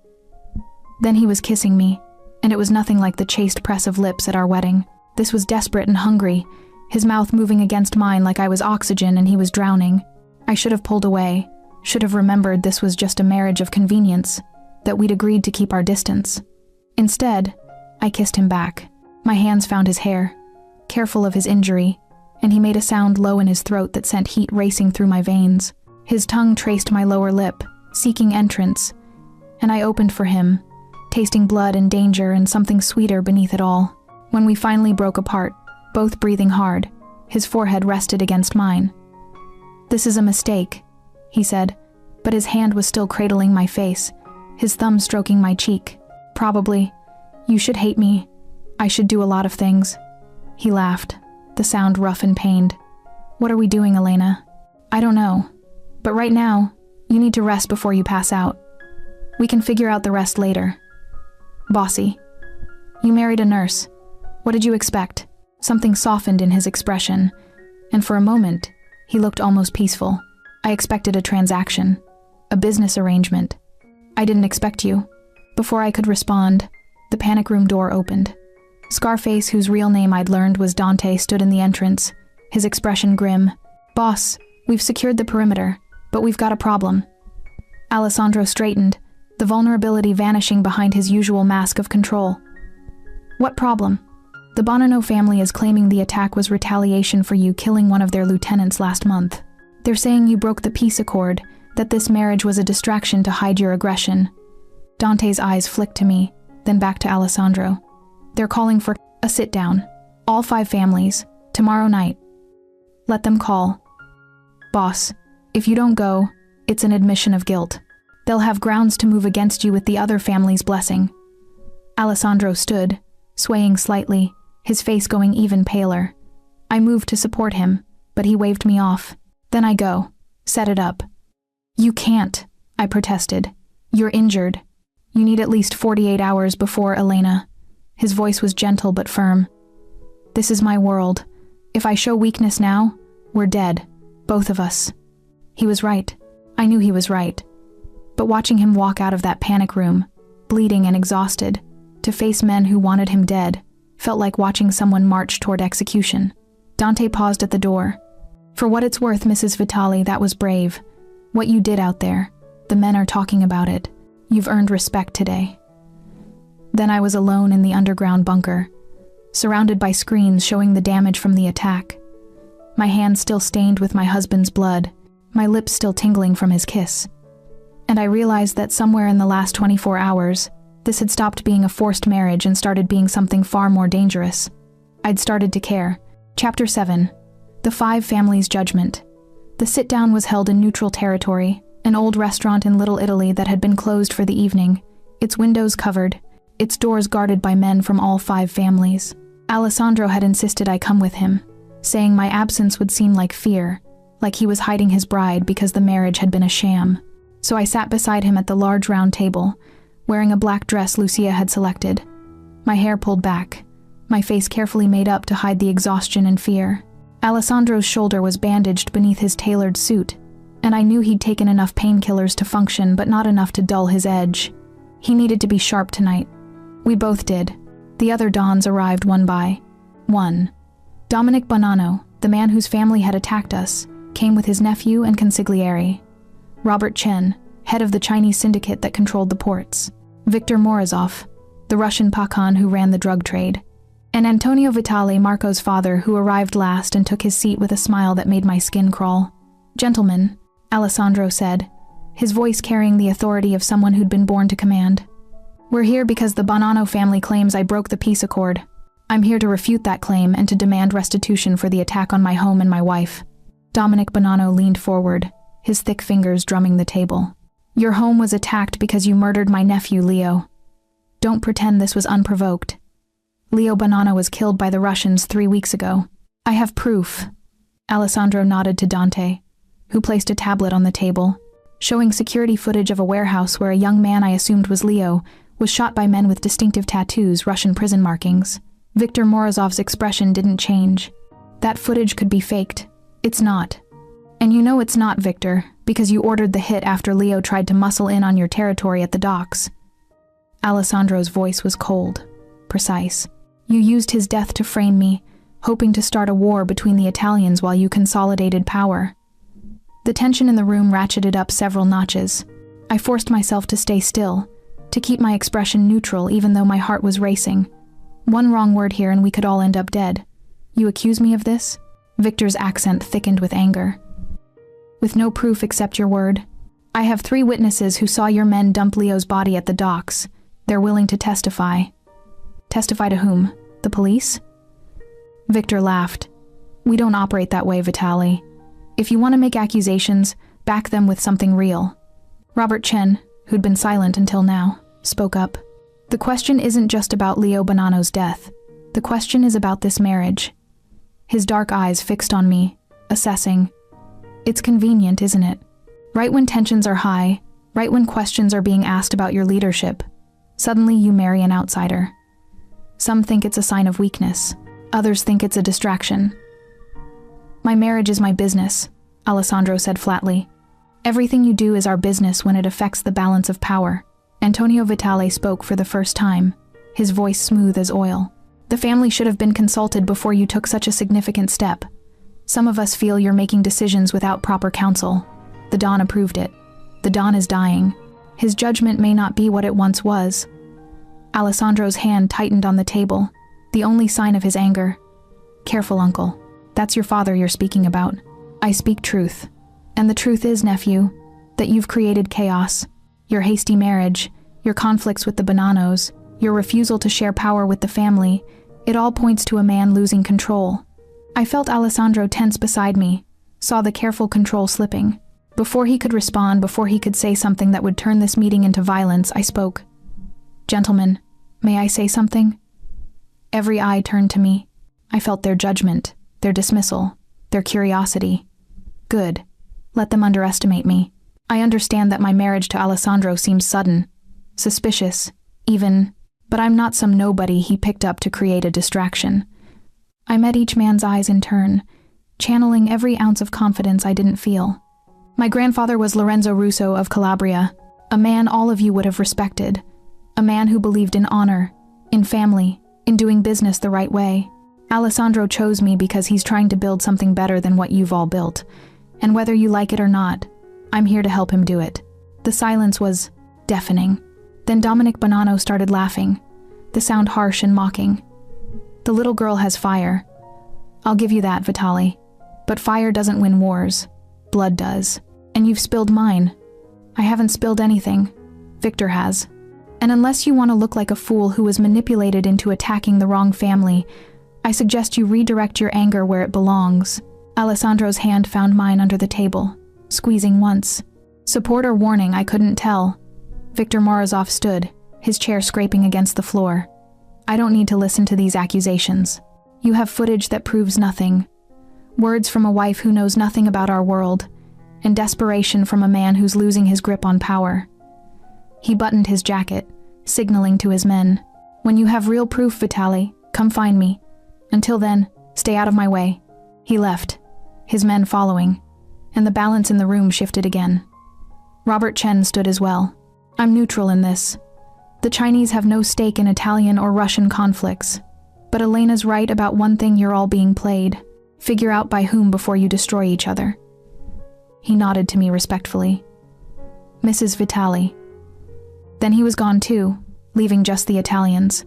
Then he was kissing me, and it was nothing like the chaste press of lips at our wedding. This was desperate and hungry, his mouth moving against mine like I was oxygen and he was drowning. I should have pulled away, should have remembered this was just a marriage of convenience, that we'd agreed to keep our distance. Instead, I kissed him back. My hands found his hair, careful of his injury, and he made a sound low in his throat that sent heat racing through my veins. His tongue traced my lower lip, seeking entrance, and I opened for him, tasting blood and danger and something sweeter beneath it all. When we finally broke apart, both breathing hard, his forehead rested against mine. This is a mistake, he said, but his hand was still cradling my face, his thumb stroking my cheek. Probably. You should hate me. I should do a lot of things. He laughed, the sound rough and pained. What are we doing, Elena? I don't know. But right now, you need to rest before you pass out. We can figure out the rest later. Bossy. You married a nurse. What did you expect? Something softened in his expression, and for a moment, he looked almost peaceful. I expected a transaction, a business arrangement. I didn't expect you. Before I could respond, the panic room door opened. Scarface, whose real name I'd learned was Dante, stood in the entrance, his expression grim. Boss, we've secured the perimeter, but we've got a problem. Alessandro straightened, the vulnerability vanishing behind his usual mask of control. What problem? The Bonanno family is claiming the attack was retaliation for you killing one of their lieutenants last month. They're saying you broke the peace accord, that this marriage was a distraction to hide your aggression. Dante's eyes flicked to me, then back to Alessandro. They're calling for a sit-down. All 5 families, tomorrow night. Let them call. Boss, if you don't go, it's an admission of guilt. They'll have grounds to move against you with the other family's blessing. Alessandro stood, swaying slightly, his face going even paler. I moved to support him, but he waved me off. Then I go. Set it up. You can't, I protested. You're injured. You need at least 48 hours before, Elena. His voice was gentle but firm. This is my world. If I show weakness now, we're dead. Both of us. He was right. I knew he was right. But watching him walk out of that panic room, bleeding and exhausted, to face men who wanted him dead, felt like watching someone march toward execution. Dante paused at the door. For what it's worth, Mrs. Vitali, that was brave. What you did out there. The men are talking about it. You've earned respect today. Then I was alone in the underground bunker, surrounded by screens showing the damage from the attack. My hands still stained with my husband's blood, my lips still tingling from his kiss. And I realized that somewhere in the last 24 hours, this had stopped being a forced marriage and started being something far more dangerous. I'd started to care. Chapter 7. The 5 Families' Judgment. The sit-down was held in neutral territory, an old restaurant in Little Italy that had been closed for the evening, its windows covered, its doors guarded by men from all 5 families. Alessandro had insisted I come with him, saying my absence would seem like fear, like he was hiding his bride because the marriage had been a sham. So I sat beside him at the large round table, wearing a black dress Lucia had selected, my hair pulled back, my face carefully made up to hide the exhaustion and fear. Alessandro's shoulder was bandaged beneath his tailored suit, and I knew he'd taken enough painkillers to function but not enough to dull his edge. He needed to be sharp tonight. We both did. The other Dons arrived one by one. Dominic Bonanno, the man whose family had attacked us, came with his nephew and consigliere. Robert Chen, head of the Chinese syndicate that controlled the ports. Viktor Morozov, the Russian Pakan who ran the drug trade. And Antonio Vitali, Marco's father, who arrived last and took his seat with a smile that made my skin crawl. Gentlemen, Alessandro said, his voice carrying the authority of someone who'd been born to command. We're here because the Bonanno family claims I broke the peace accord. I'm here to refute that claim and to demand restitution for the attack on my home and my wife." Dominic Bonanno leaned forward, his thick fingers drumming the table. "Your home was attacked because you murdered my nephew, Leo. Don't pretend this was unprovoked. Leo Bonanno was killed by the Russians 3 weeks ago. I have proof." Alessandro nodded to Dante, who placed a tablet on the table, showing security footage of a warehouse where a young man I assumed was Leo was shot by men with distinctive tattoos, Russian prison markings. Viktor Morozov's expression didn't change. "That footage could be faked. It's not. And you know it's not, Victor, because you ordered the hit after Leo tried to muscle in on your territory at the docks." Alessandro's voice was cold, precise. "You used his death to frame me, hoping to start a war between the Italians while you consolidated power." The tension in the room ratcheted up several notches. I forced myself to stay still, to keep my expression neutral even though my heart was racing. One wrong word here and we could all end up dead. "You accuse me of this?" Victor's accent thickened with anger. "With no proof except your word. I have 3 witnesses who saw your men dump Leo's body at the docks. They're willing to testify." "Testify to whom? The police?" Victor laughed. "We don't operate that way, Vitali. If you want to make accusations, back them with something real." Robert Chen, who'd been silent until now, spoke up. "The question isn't just about Leo Bonanno's death. The question is about this marriage." His dark eyes fixed on me, assessing. "It's convenient, isn't it? Right when tensions are high, right when questions are being asked about your leadership, suddenly you marry an outsider. Some think it's a sign of weakness. Others think it's a distraction." "My marriage is my business," Alessandro said flatly. "Everything you do is our business when it affects the balance of power." Antonio Vitale spoke for the first time, his voice smooth as oil. "The family should have been consulted before you took such a significant step. Some of us feel you're making decisions without proper counsel. The Don approved it. The Don is dying. His judgment may not be what it once was." Alessandro's hand tightened on the table, the only sign of his anger. "Careful, uncle. That's your father you're speaking about. I speak truth. And the truth is, nephew, that you've created chaos. Your hasty marriage, your conflicts with the Bonannos, your refusal to share power with the family, it all points to a man losing control." I felt Alessandro tense beside me, saw the careful control slipping. Before he could respond, before he could say something that would turn this meeting into violence, I spoke. "Gentlemen, may I say something?" Every eye turned to me. I felt their judgment, their dismissal, their curiosity. Good. Let them underestimate me. I understand that my marriage to Alessandro seems sudden, suspicious, even, but I'm not some nobody he picked up to create a distraction. I met each man's eyes in turn, channeling every ounce of confidence I didn't feel. My grandfather was Lorenzo Russo of Calabria, a man all of you would have respected, a man who believed in honor, in family, in doing business the right way. Alessandro chose me because he's trying to build something better than what you've all built, and whether you like it or not, I'm here to help him do it." The silence was deafening. Then Dominic Bonanno started laughing, the sound harsh and mocking. "The little girl has fire. I'll give you that, Vitali. But fire doesn't win wars. Blood does. And you've spilled mine. I haven't spilled anything. Victor has. And unless you want to look like a fool who was manipulated into attacking the wrong family, I suggest you redirect your anger where it belongs." Alessandro's hand found mine under the table, squeezing once. Support or warning, I couldn't tell. Viktor Morozov stood, his chair scraping against the floor. "I don't need to listen to these accusations. You have footage that proves nothing. Words from a wife who knows nothing about our world, and desperation from a man who's losing his grip on power." He buttoned his jacket, signaling to his men. "When you have real proof, Vitali, come find me. Until then, stay out of my way." He left, his men following, and the balance in the room shifted again. Robert Chen stood as well. "I'm neutral in this. The Chinese have no stake in Italian or Russian conflicts. But Elena's right about one thing: you're all being played. Figure out by whom before you destroy each other." He nodded to me respectfully. "Mrs. Vitali." Then he was gone too, leaving just the Italians.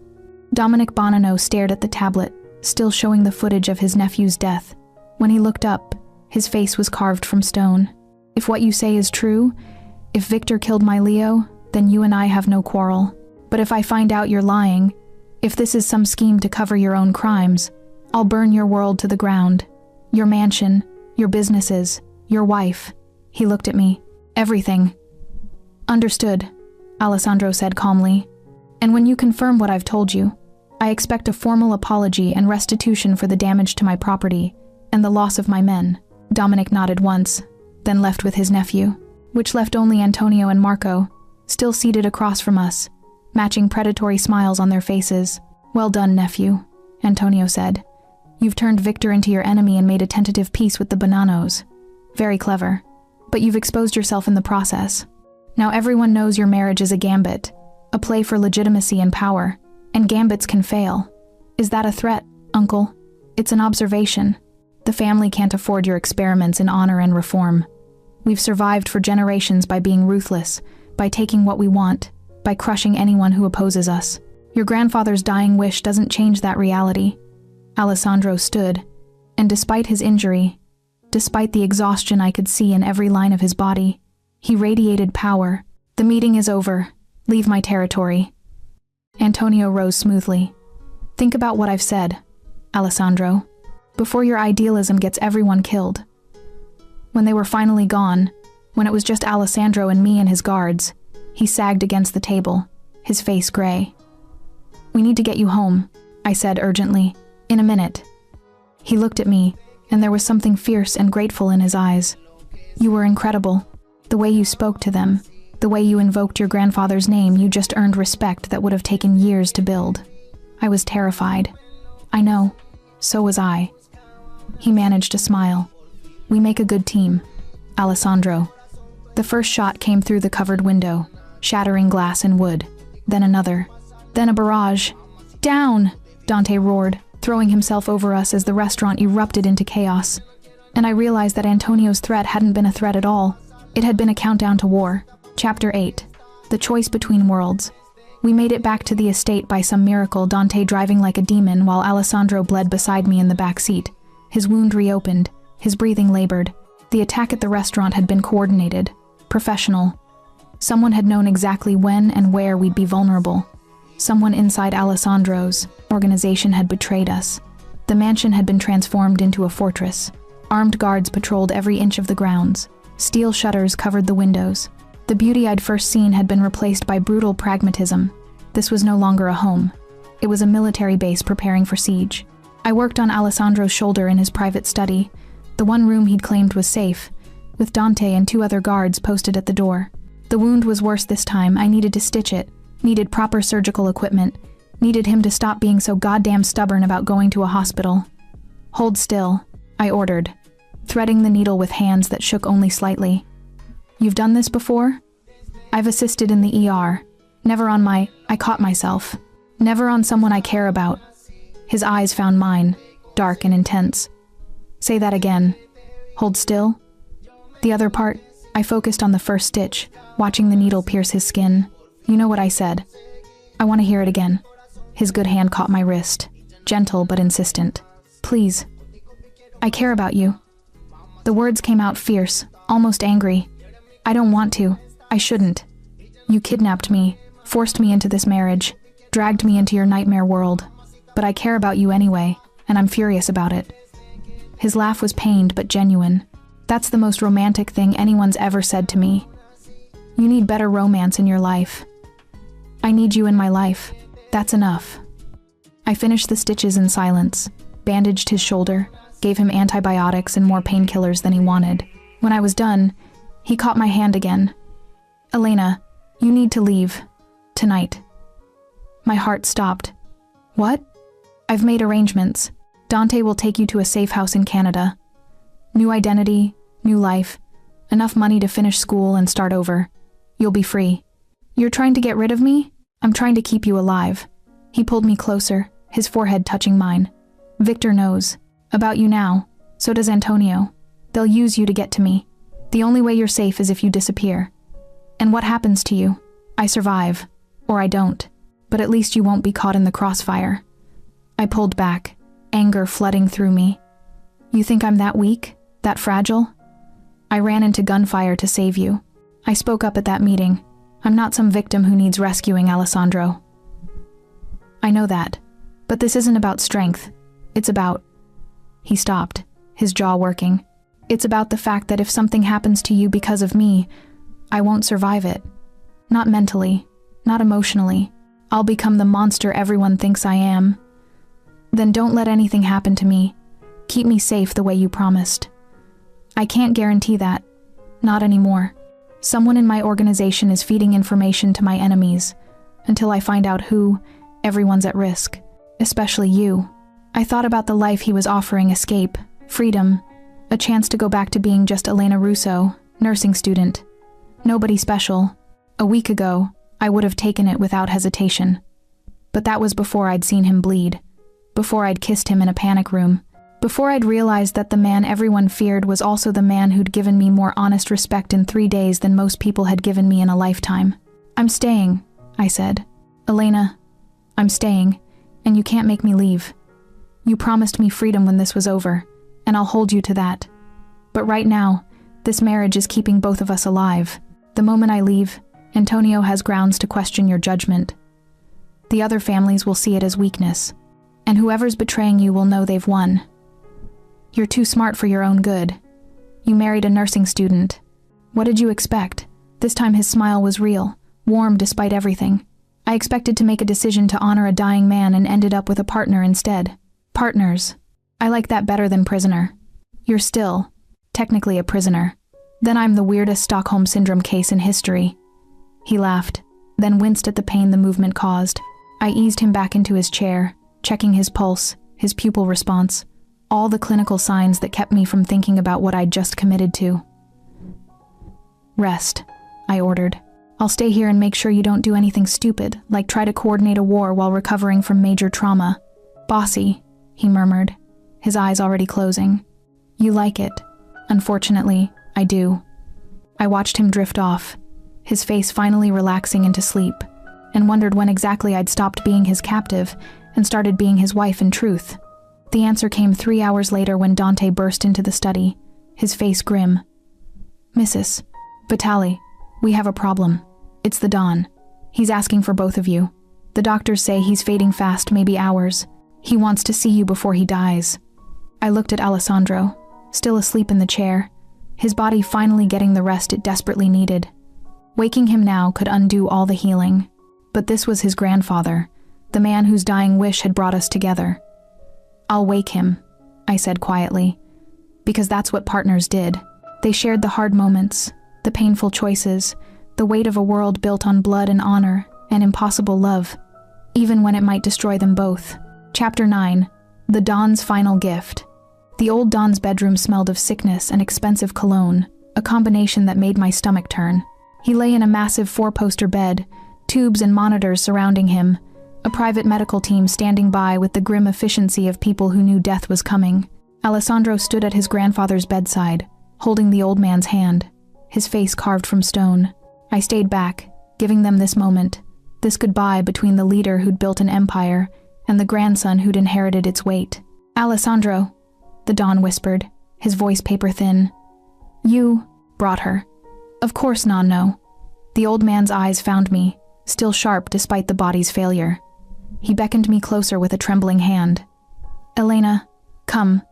Dominic Bonanno stared at the tablet, still showing the footage of his nephew's death. When he looked up, his face was carved from stone. "If what you say is true, if Victor killed my Leo, then you and I have no quarrel. But if I find out you're lying, if this is some scheme to cover your own crimes, I'll burn your world to the ground. Your mansion, your businesses, your wife." He looked at me. "Everything." "Understood," Alessandro said calmly. "And when you confirm what I've told you, I expect a formal apology and restitution for the damage to my property and the loss of my men." Dominic nodded once, then left with his nephew, which left only Antonio and Marco, still seated across from us, matching predatory smiles on their faces. "Well done, nephew," Antonio said. "You've turned Victor into your enemy and made a tentative peace with the Bonanos. Very clever. But you've exposed yourself in the process. Now everyone knows your marriage is a gambit, a play for legitimacy and power, and gambits can fail. Is that a threat, Uncle? It's an observation. The family can't afford your experiments in honor and reform. We've survived for generations by being ruthless, by taking what we want, by crushing anyone who opposes us. Your grandfather's dying wish doesn't change that reality." Alessandro stood, and despite his injury, despite the exhaustion I could see in every line of his body, he radiated power. "The meeting is over. Leave my territory." Antonio rose smoothly. "Think about what I've said, Alessandro, before your idealism gets everyone killed." When they were finally gone, when it was just Alessandro and me and his guards, he sagged against the table, his face gray. "We need to get you home," I said urgently. "In a minute." He looked at me, and there was something fierce and grateful in his eyes. "You were incredible. The way you spoke to them, the way you invoked your grandfather's name, you just earned respect that would have taken years to build." I was terrified. "I know. So was I." He managed to smile. "We make a good team, Alessandro." The first shot came through the covered window, shattering glass and wood. Then another. Then a barrage. "Down!" Dante roared, throwing himself over us as the restaurant erupted into chaos. And I realized that Antonio's threat hadn't been a threat at all. It had been a countdown to war. Chapter 8. The Choice Between Worlds. We made it back to the estate by some miracle, Dante driving like a demon while Alessandro bled beside me in the back seat. His wound reopened, his breathing labored. The attack at the restaurant had been coordinated, professional. Someone had known exactly when and where we'd be vulnerable. Someone inside Alessandro's organization had betrayed us. The mansion had been transformed into a fortress. Armed guards patrolled every inch of the grounds. Steel shutters covered the windows. The beauty I'd first seen had been replaced by brutal pragmatism. This was no longer a home. It was a military base preparing for siege. I worked on Alessandro's shoulder in his private study, the one room he'd claimed was safe, with Dante and 2 other guards posted at the door. The wound was worse this time. I needed to stitch it, needed proper surgical equipment, needed him to stop being so goddamn stubborn about going to a hospital. "Hold still," I ordered, threading the needle with hands that shook only slightly. "You've done this before?" "I've assisted in the ER. Never on I caught myself. Never on someone I care about." His eyes found mine, dark and intense. "Say that again." "Hold still?" The other part, I focused on the first stitch, watching the needle pierce his skin. "You know what I said." "I want to hear it again." His good hand caught my wrist, gentle but insistent. "Please. I care about you." The words came out fierce, almost angry. "I don't want to. I shouldn't. You kidnapped me, forced me into this marriage, dragged me into your nightmare world. But I care about you anyway, and I'm furious about it." His laugh was pained but genuine. "That's the most romantic thing anyone's ever said to me. You need better romance in your life." "I need you in my life. That's enough." I finished the stitches in silence, bandaged his shoulder, gave him antibiotics and more painkillers than he wanted. When I was done, he caught my hand again. "Elena, you need to leave. Tonight." My heart stopped. "What?" "I've made arrangements. Dante will take you to a safe house in Canada. New identity, new life, enough money to finish school and start over. You'll be free." "You're trying to get rid of me?" "I'm trying to keep you alive." He pulled me closer, his forehead touching mine. "Victor knows about you now. So does Antonio. They'll use you to get to me. The only way you're safe is if you disappear. And what happens to you? I survive, or I don't. But at least you won't be caught in the crossfire." I pulled back, anger flooding through me. "You think I'm that weak? That fragile? I ran into gunfire to save you. I spoke up at that meeting. I'm not some victim who needs rescuing, Alessandro. I know that. But this isn't about strength. It's about... He stopped, his jaw working. It's about the fact that if something happens to you because of me, I won't survive it. Not mentally, not emotionally. I'll become the monster everyone thinks I am. Then don't let anything happen to me. Keep me safe the way you promised. I can't guarantee that. Not anymore. Someone in my organization is feeding information to my enemies. Until I find out who, everyone's at risk. Especially you. I thought about the life he was offering: escape, freedom, a chance to go back to being just Elena Russo, nursing student. Nobody special. A week ago, I would have taken it without hesitation. But that was before I'd seen him bleed. Before I'd kissed him in a panic room. Before I'd realized that the man everyone feared was also the man who'd given me more honest respect in 3 days than most people had given me in a lifetime. I'm staying, I said. Elena, I'm staying, and you can't make me leave. You promised me freedom when this was over, and I'll hold you to that. But right now, this marriage is keeping both of us alive. The moment I leave, Antonio has grounds to question your judgment. The other families will see it as weakness, and whoever's betraying you will know they've won. You're too smart for your own good. You married a nursing student. What did you expect? This time his smile was real, warm despite everything. I expected to make a decision to honor a dying man and ended up with a partner instead. Partners. I like that better than prisoner. You're still, technically a prisoner. Then I'm the weirdest Stockholm Syndrome case in history. He laughed, then winced at the pain the movement caused. I eased him back into his chair, checking his pulse, his pupil response, all the clinical signs that kept me from thinking about what I'd just committed to. Rest, I ordered. I'll stay here and make sure you don't do anything stupid, like try to coordinate a war while recovering from major trauma. Bossy, he murmured, his eyes already closing. You like it. Unfortunately, I do. I watched him drift off, his face finally relaxing into sleep, and wondered when exactly I'd stopped being his captive and started being his wife in truth. The answer came 3 hours later when Dante burst into the study, his face grim. Mrs. Vitali, we have a problem. It's the Don. He's asking for both of you. The doctors say he's fading fast, maybe hours. He wants to see you before he dies. I looked at Alessandro, still asleep in the chair, his body finally getting the rest it desperately needed. Waking him now could undo all the healing. But this was his grandfather, the man whose dying wish had brought us together. I'll wake him, I said quietly, because that's what partners did. They shared the hard moments, the painful choices, the weight of a world built on blood and honor and impossible love, even when it might destroy them both. Chapter 9, The Don's Final Gift. The old Don's bedroom smelled of sickness and expensive cologne, a combination that made my stomach turn. He lay in a massive 4-poster bed, tubes and monitors surrounding him, a private medical team standing by with the grim efficiency of people who knew death was coming. Alessandro stood at his grandfather's bedside, holding the old man's hand, his face carved from stone. I stayed back, giving them this moment, this goodbye between the leader who'd built an empire and the grandson who'd inherited its weight. Alessandro, the Don whispered, his voice paper thin. You brought her. Of course, Nonno. The old man's eyes found me, still sharp despite the body's failure. He beckoned me closer with a trembling hand. Elena, come.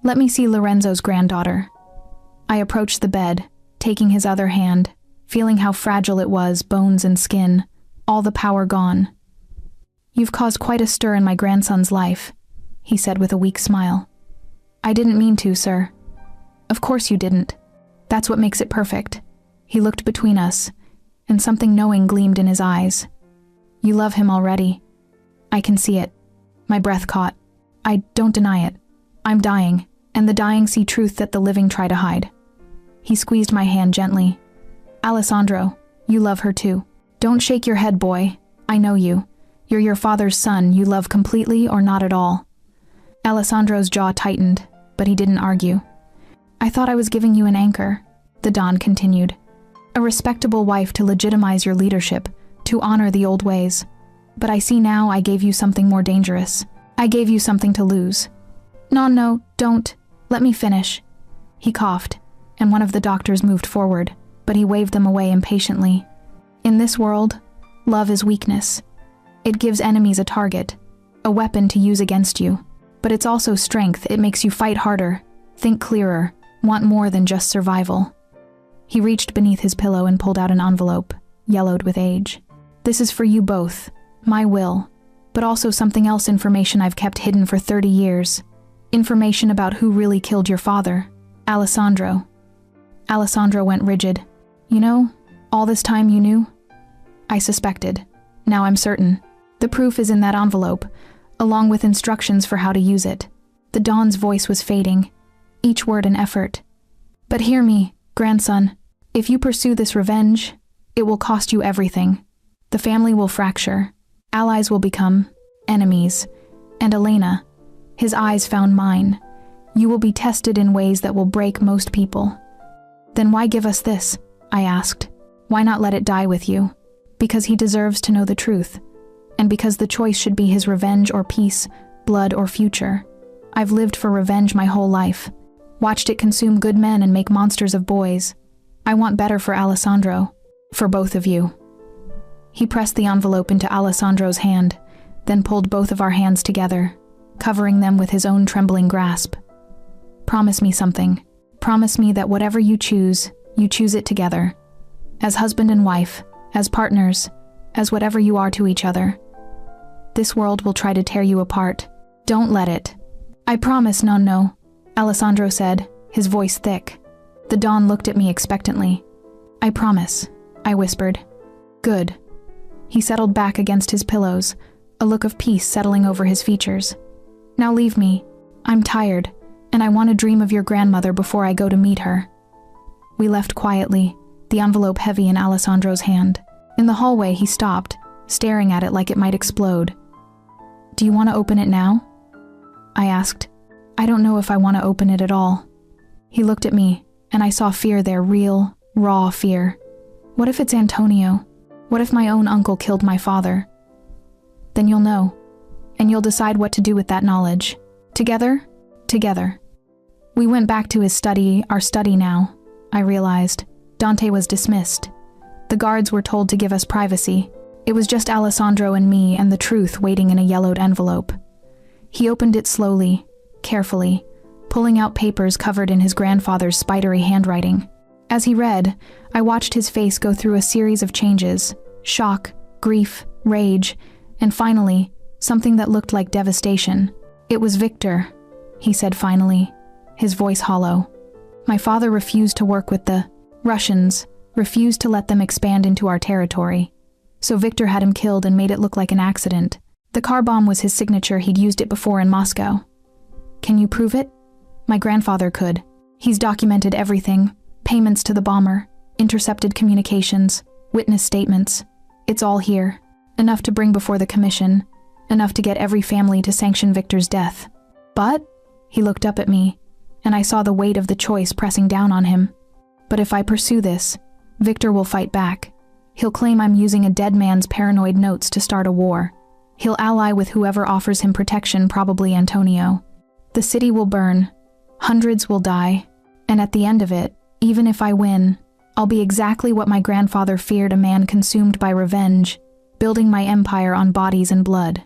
Let me see Lorenzo's granddaughter. I approached the bed, taking his other hand, feeling how fragile it was, bones and skin, all the power gone. You've caused quite a stir in my grandson's life, he said with a weak smile. I didn't mean to, sir. Of course you didn't. That's what makes it perfect. He looked between us, and something knowing gleamed in his eyes. You love him already. I can see it. My breath caught. I don't deny it. I'm dying, and the dying see truth that the living try to hide. He squeezed my hand gently. Alessandro, you love her too. Don't shake your head, boy. I know you. You're your father's son you love completely or not at all. Alessandro's jaw tightened, but he didn't argue. I thought I was giving you an anchor, the Don continued. A respectable wife to legitimize your leadership, to honor the old ways. But I see now I gave you something more dangerous. I gave you something to lose. No, don't. Let me finish. He coughed, and one of the doctors moved forward, but he waved them away impatiently. In this world, love is weakness. It gives enemies a target, a weapon to use against you. But it's also strength. It makes you fight harder, think clearer, want more than just survival. He reached beneath his pillow and pulled out an envelope, yellowed with age. This is for you both, my will, but also something else, information I've kept hidden for 30 years. Information about who really killed your father, Alessandro. Alessandro went rigid. You know, all this time you knew? I suspected. Now I'm certain. The proof is in that envelope, along with instructions for how to use it. The Don's voice was fading, each word an effort. But hear me, grandson. If you pursue this revenge, it will cost you everything. The family will fracture. Allies will become enemies. And Elena, his eyes found mine. You will be tested in ways that will break most people. Then why give us this? I asked. Why not let it die with you? Because he deserves to know the truth. And because the choice should be his revenge or peace, blood or future. I've lived for revenge my whole life. Watched it consume good men and make monsters of boys. I want better for Alessandro. For both of you. He pressed the envelope into Alessandro's hand, then pulled both of our hands together, covering them with his own trembling grasp. Promise me something. Promise me that whatever you choose it together. As husband and wife, as partners, as whatever you are to each other. This world will try to tear you apart. Don't let it. I promise, nonno, Alessandro said, his voice thick. The Don looked at me expectantly. I promise, I whispered. Good. He settled back against his pillows, a look of peace settling over his features. Now leave me. I'm tired, and I want to dream of your grandmother before I go to meet her. We left quietly, the envelope heavy in Alessandro's hand. In the hallway, he stopped, staring at it like it might explode. Do you want to open it now? I asked. I don't know if I want to open it at all. He looked at me, and I saw fear there, real, raw fear. What if it's Antonio? What if my own uncle killed my father? Then you'll know, and you'll decide what to do with that knowledge. Together? Together. We went back to his study, our study now, I realized. Dante was dismissed. The guards were told to give us privacy. It was just Alessandro and me and the truth waiting in a yellowed envelope. He opened it slowly, carefully, pulling out papers covered in his grandfather's spidery handwriting. As he read, I watched his face go through a series of changes: shock, grief, rage, and finally, something that looked like devastation. It was Victor, he said finally, his voice hollow. My father refused to work with the Russians, refused to let them expand into our territory. So Victor had him killed and made it look like an accident. The car bomb was his signature. He'd used it before in Moscow. Can you prove it? My grandfather could. He's documented everything. Payments to the bomber, intercepted communications, witness statements. It's all here. Enough to bring before the commission. Enough to get every family to sanction Victor's death. But, he looked up at me, and I saw the weight of the choice pressing down on him. But if I pursue this, Victor will fight back. He'll claim I'm using a dead man's paranoid notes to start a war. He'll ally with whoever offers him protection, probably Antonio. The city will burn. Hundreds will die. And at the end of it, even if I win, I'll be exactly what my grandfather feared, a man consumed by revenge, building my empire on bodies and blood.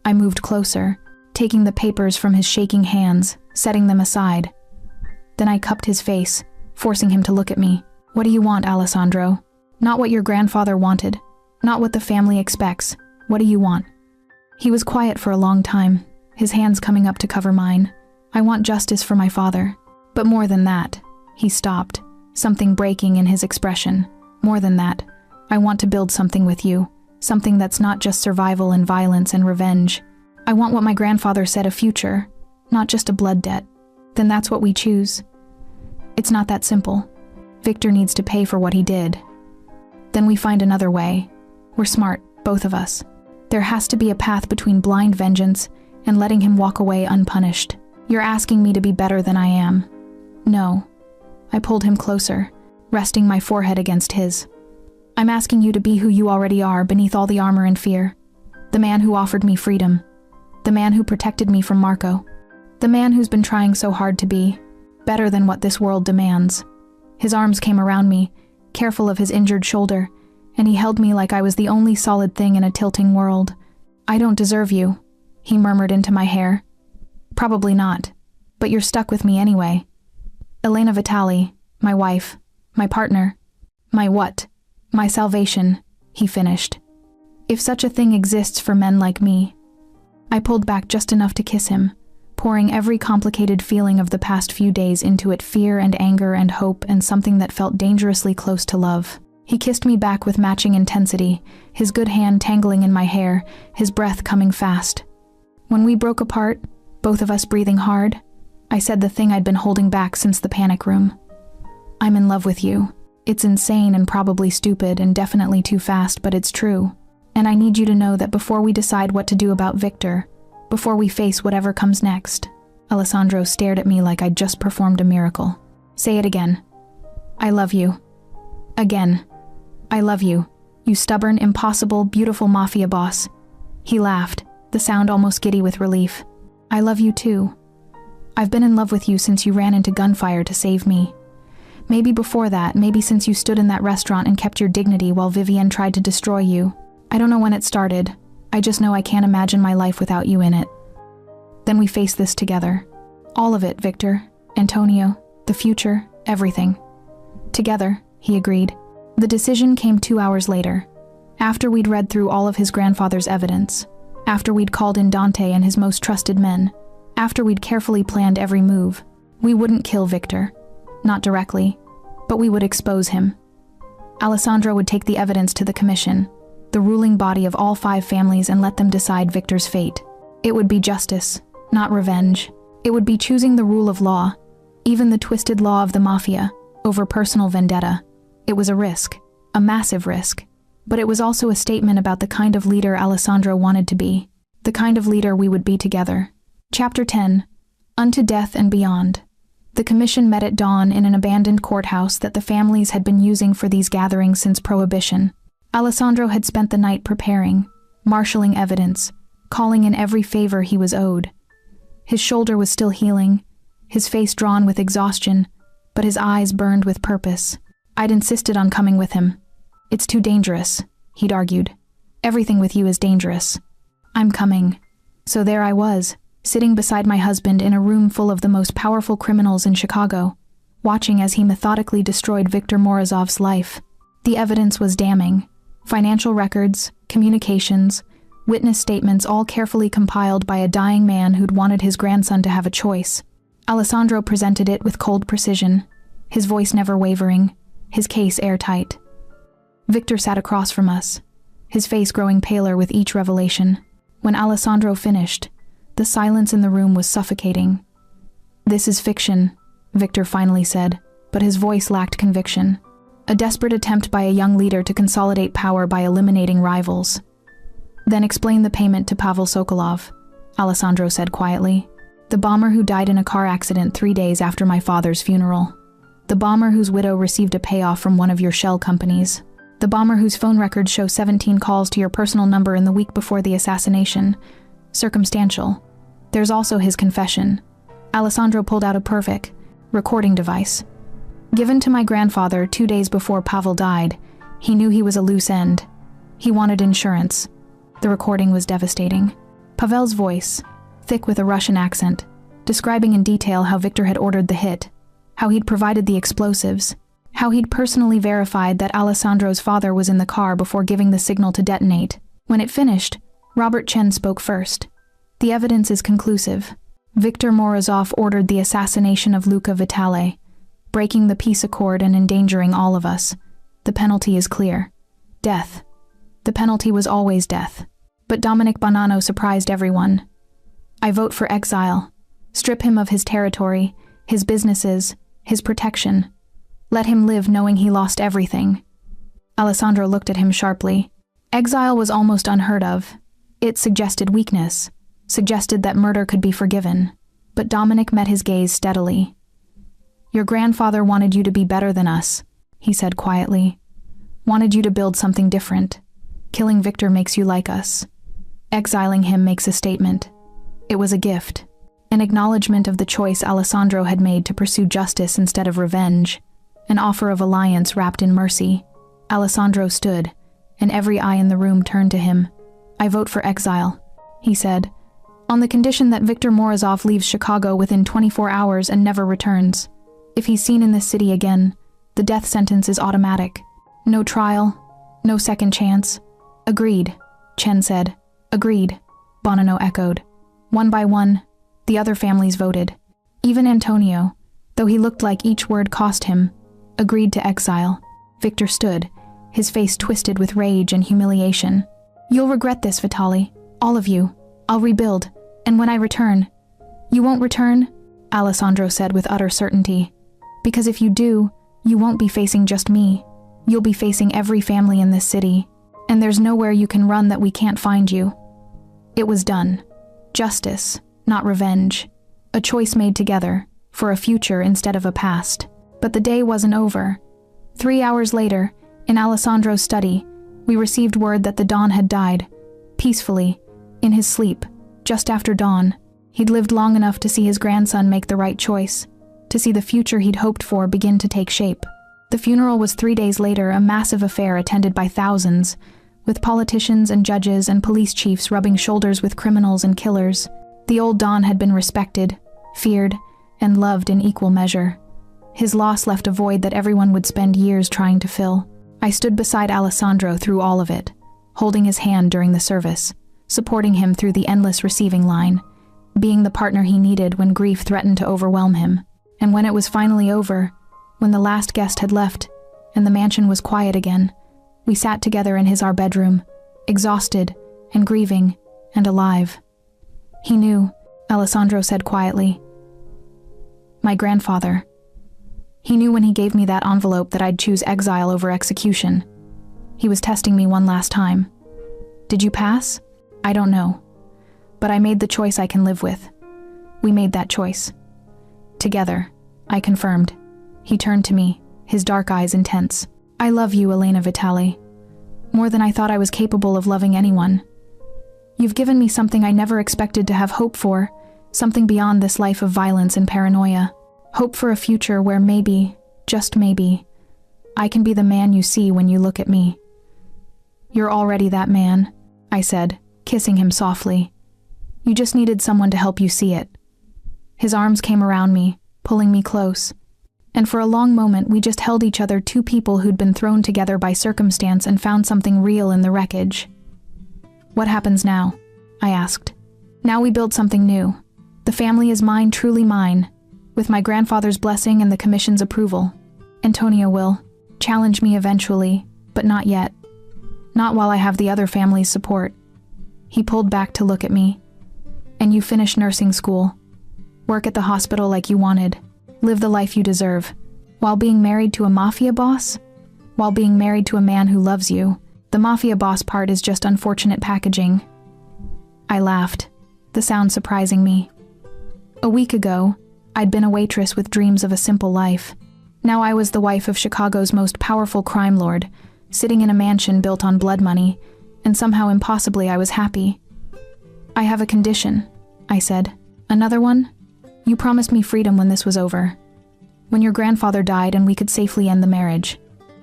I moved closer, taking the papers from his shaking hands, setting them aside. Then I cupped his face, forcing him to look at me. What do you want, Alessandro? Not what your grandfather wanted, not what the family expects. What do you want? He was quiet for a long time, his hands coming up to cover mine. I want justice for my father. But more than that, he stopped, something breaking in his expression. More than that, I want to build something with you, something that's not just survival and violence and revenge. I want what my grandfather said, a future, not just a blood debt. Then that's what we choose. It's not that simple. Victor needs to pay for what he did. Then we find another way. We're smart, both of us. There has to be a path between blind vengeance and letting him walk away unpunished. You're asking me to be better than I am. No. I pulled him closer, resting my forehead against his. I'm asking you to be who you already are, beneath all the armor and fear. The man who offered me freedom. The man who protected me from Marco. The man who's been trying so hard to be better than what this world demands. His arms came around me, careful of his injured shoulder, and he held me like I was the only solid thing in a tilting world, "I don't deserve you," he murmured into my hair. "Probably not, but you're stuck with me anyway. Elena Vitali, my wife, my partner, my what? My salvation," he finished. "If such a thing exists for men like me." I pulled back just enough to kiss him, pouring every complicated feeling of the past few days into it, fear and anger and hope and something that felt dangerously close to love. He kissed me back with matching intensity, his good hand tangling in my hair, his breath coming fast. When we broke apart, both of us breathing hard, I said the thing I'd been holding back since the panic room. "I'm in love with you. It's insane and probably stupid and definitely too fast, but it's true. And I need you to know that before we decide what to do about Victor, before we face whatever comes next." Alessandro stared at me like I'd just performed a miracle. "Say it again." "I love you." "Again. I love you, you stubborn, impossible, beautiful mafia boss." He laughed, the sound almost giddy with relief. "I love you too. I've been in love with you since you ran into gunfire to save me. Maybe before that, maybe since you stood in that restaurant and kept your dignity while Vivienne tried to destroy you. I don't know when it started. I just know I can't imagine my life without you in it. Then we face this together. All of it, Victor, Antonio, the future, everything. Together," he agreed. The decision came 2 hours later, after we'd read through all of his grandfather's evidence, after we'd called in Dante and his most trusted men, after we'd carefully planned every move. We wouldn't kill Victor, not directly, but we would expose him. Alessandro would take the evidence to the commission, the ruling body of all 5 families, and let them decide Victor's fate. It would be justice, not revenge. It would be choosing the rule of law, even the twisted law of the mafia, over personal vendetta. It was a risk, a massive risk, but it was also a statement about the kind of leader Alessandro wanted to be, the kind of leader we would be together. Chapter 10. Unto Death and Beyond. The commission met at dawn in an abandoned courthouse that the families had been using for these gatherings since Prohibition. Alessandro had spent the night preparing, marshalling evidence, calling in every favor he was owed. His shoulder was still healing, his face drawn with exhaustion, but his eyes burned with purpose. I'd insisted on coming with him. "It's too dangerous," he'd argued. "Everything with you is dangerous." "I'm coming." So there I was, sitting beside my husband in a room full of the most powerful criminals in Chicago, watching as he methodically destroyed Victor Morozov's life. The evidence was damning. Financial records, communications, witness statements, all carefully compiled by a dying man who'd wanted his grandson to have a choice. Alessandro presented it with cold precision, his voice never wavering, his case airtight. Victor sat across from us, his face growing paler with each revelation. When Alessandro finished, the silence in the room was suffocating. "This is fiction," Victor finally said, but his voice lacked conviction. A desperate attempt by a young leader to consolidate power by eliminating rivals. "Then explain the payment to Pavel Sokolov," Alessandro said quietly. "The bomber who died in a car accident 3 days after my father's funeral. The bomber whose widow received a payoff from one of your shell companies. The bomber whose phone records show 17 calls to your personal number in the week before the assassination. Circumstantial. There's also his confession." Alessandro pulled out a perfect recording device. "Given to my grandfather 2 days before Pavel died. He knew he was a loose end. He wanted insurance." The recording was devastating. Pavel's voice, thick with a Russian accent, describing in detail how Victor had ordered the hit, how he'd provided the explosives, how he'd personally verified that Alessandro's father was in the car before giving the signal to detonate. When it finished, Robert Chen spoke first. "The evidence is conclusive. Victor Morozov ordered the assassination of Luca Vitale, breaking the peace accord and endangering all of us. The penalty is clear. Death. The penalty was always death." But Dominic Bonanno surprised everyone. "I vote for exile. Strip him of his territory, his businesses, his protection. Let him live knowing he lost everything." Alessandro looked at him sharply. Exile was almost unheard of. It suggested weakness, suggested that murder could be forgiven. But Dominic met his gaze steadily. "Your grandfather wanted you to be better than us," he said quietly. "Wanted you to build something different. Killing Victor makes you like us. Exiling him makes a statement. It was a gift, an acknowledgement of the choice Alessandro had made to pursue justice instead of revenge, an offer of alliance wrapped in mercy." Alessandro stood, and every eye in the room turned to him. I vote for exile, he said, on the condition that Viktor Morozov leaves Chicago within 24 hours and never returns. If he's seen in this city again, the death sentence is automatic. No trial, no second chance. Agreed, Chen said. Agreed, Bonanno echoed. One by one, the other families voted. Even Antonio, though he looked like each word cost him, agreed to exile. Viktor stood, his face twisted with rage and humiliation. You'll regret this, Vitali. All of you. I'll rebuild, and when I return— You won't return? Alessandro said with utter certainty. Because if you do, you won't be facing just me. You'll be facing every family in this city, and there's nowhere you can run that we can't find you. It was done. Justice, not revenge. A choice made together, for a future instead of a past. But the day wasn't over. 3 hours later, in Alessandro's study, we received word that the Don had died, peacefully, in his sleep, just after dawn. He'd lived long enough to see his grandson make the right choice, to see the future he'd hoped for begin to take shape. The funeral was 3 days later, a massive affair attended by thousands, with politicians and judges and police chiefs rubbing shoulders with criminals and killers. The old Don had been respected, feared, and loved in equal measure. His loss left a void that everyone would spend years trying to fill. I stood beside Alessandro through all of it, holding his hand during the service, supporting him through the endless receiving line, being the partner he needed when grief threatened to overwhelm him. And when it was finally over, when the last guest had left, and the mansion was quiet again, we sat together in our bedroom, exhausted and grieving and alive. He knew, Alessandro said quietly. My grandfather. He knew when he gave me that envelope that I'd choose exile over execution. He was testing me one last time. Did you pass? I don't know. But I made the choice I can live with. We made that choice. Together, I confirmed. He turned to me, his dark eyes intense. I love you, Elena Vitali. More than I thought I was capable of loving anyone. You've given me something I never expected to have hope for, something beyond this life of violence and paranoia. Hope for a future where maybe, just maybe, I can be the man you see when you look at me. You're already that man, I said, kissing him softly. You just needed someone to help you see it. His arms came around me, pulling me close. And for a long moment we just held each other, two people who'd been thrown together by circumstance and found something real in the wreckage. What happens now? I asked. Now we build something new. The family is mine, truly mine, with my grandfather's blessing and the commission's approval. Antonio will challenge me eventually, but not yet. Not while I have the other family's support. He pulled back to look at me. And you finish nursing school. Work at the hospital like you wanted. Live the life you deserve. While being married to a mafia boss? While being married to a man who loves you. The mafia boss part is just unfortunate packaging. I laughed, the sound surprising me. A week ago, I'd been a waitress with dreams of a simple life. Now I was the wife of Chicago's most powerful crime lord, sitting in a mansion built on blood money, and somehow impossibly I was happy. I have a condition, I said. Another one? You promised me freedom when this was over. When your grandfather died and we could safely end the marriage.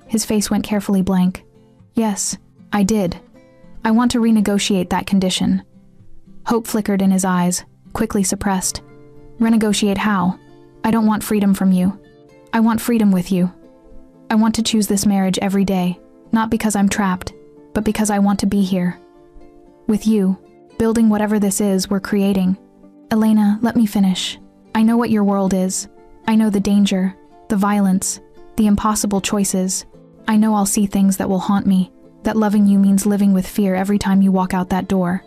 His face went carefully blank. Yes, I did. I want to renegotiate that condition. Hope flickered in his eyes, quickly suppressed. Renegotiate how? I don't want freedom from you. I want freedom with you. I want to choose this marriage every day, not because I'm trapped, but because I want to be here. With you, building whatever this is we're creating. Elena, let me finish. I know what your world is. I know the danger, the violence, the impossible choices. I know I'll see things that will haunt me, that loving you means living with fear every time you walk out that door.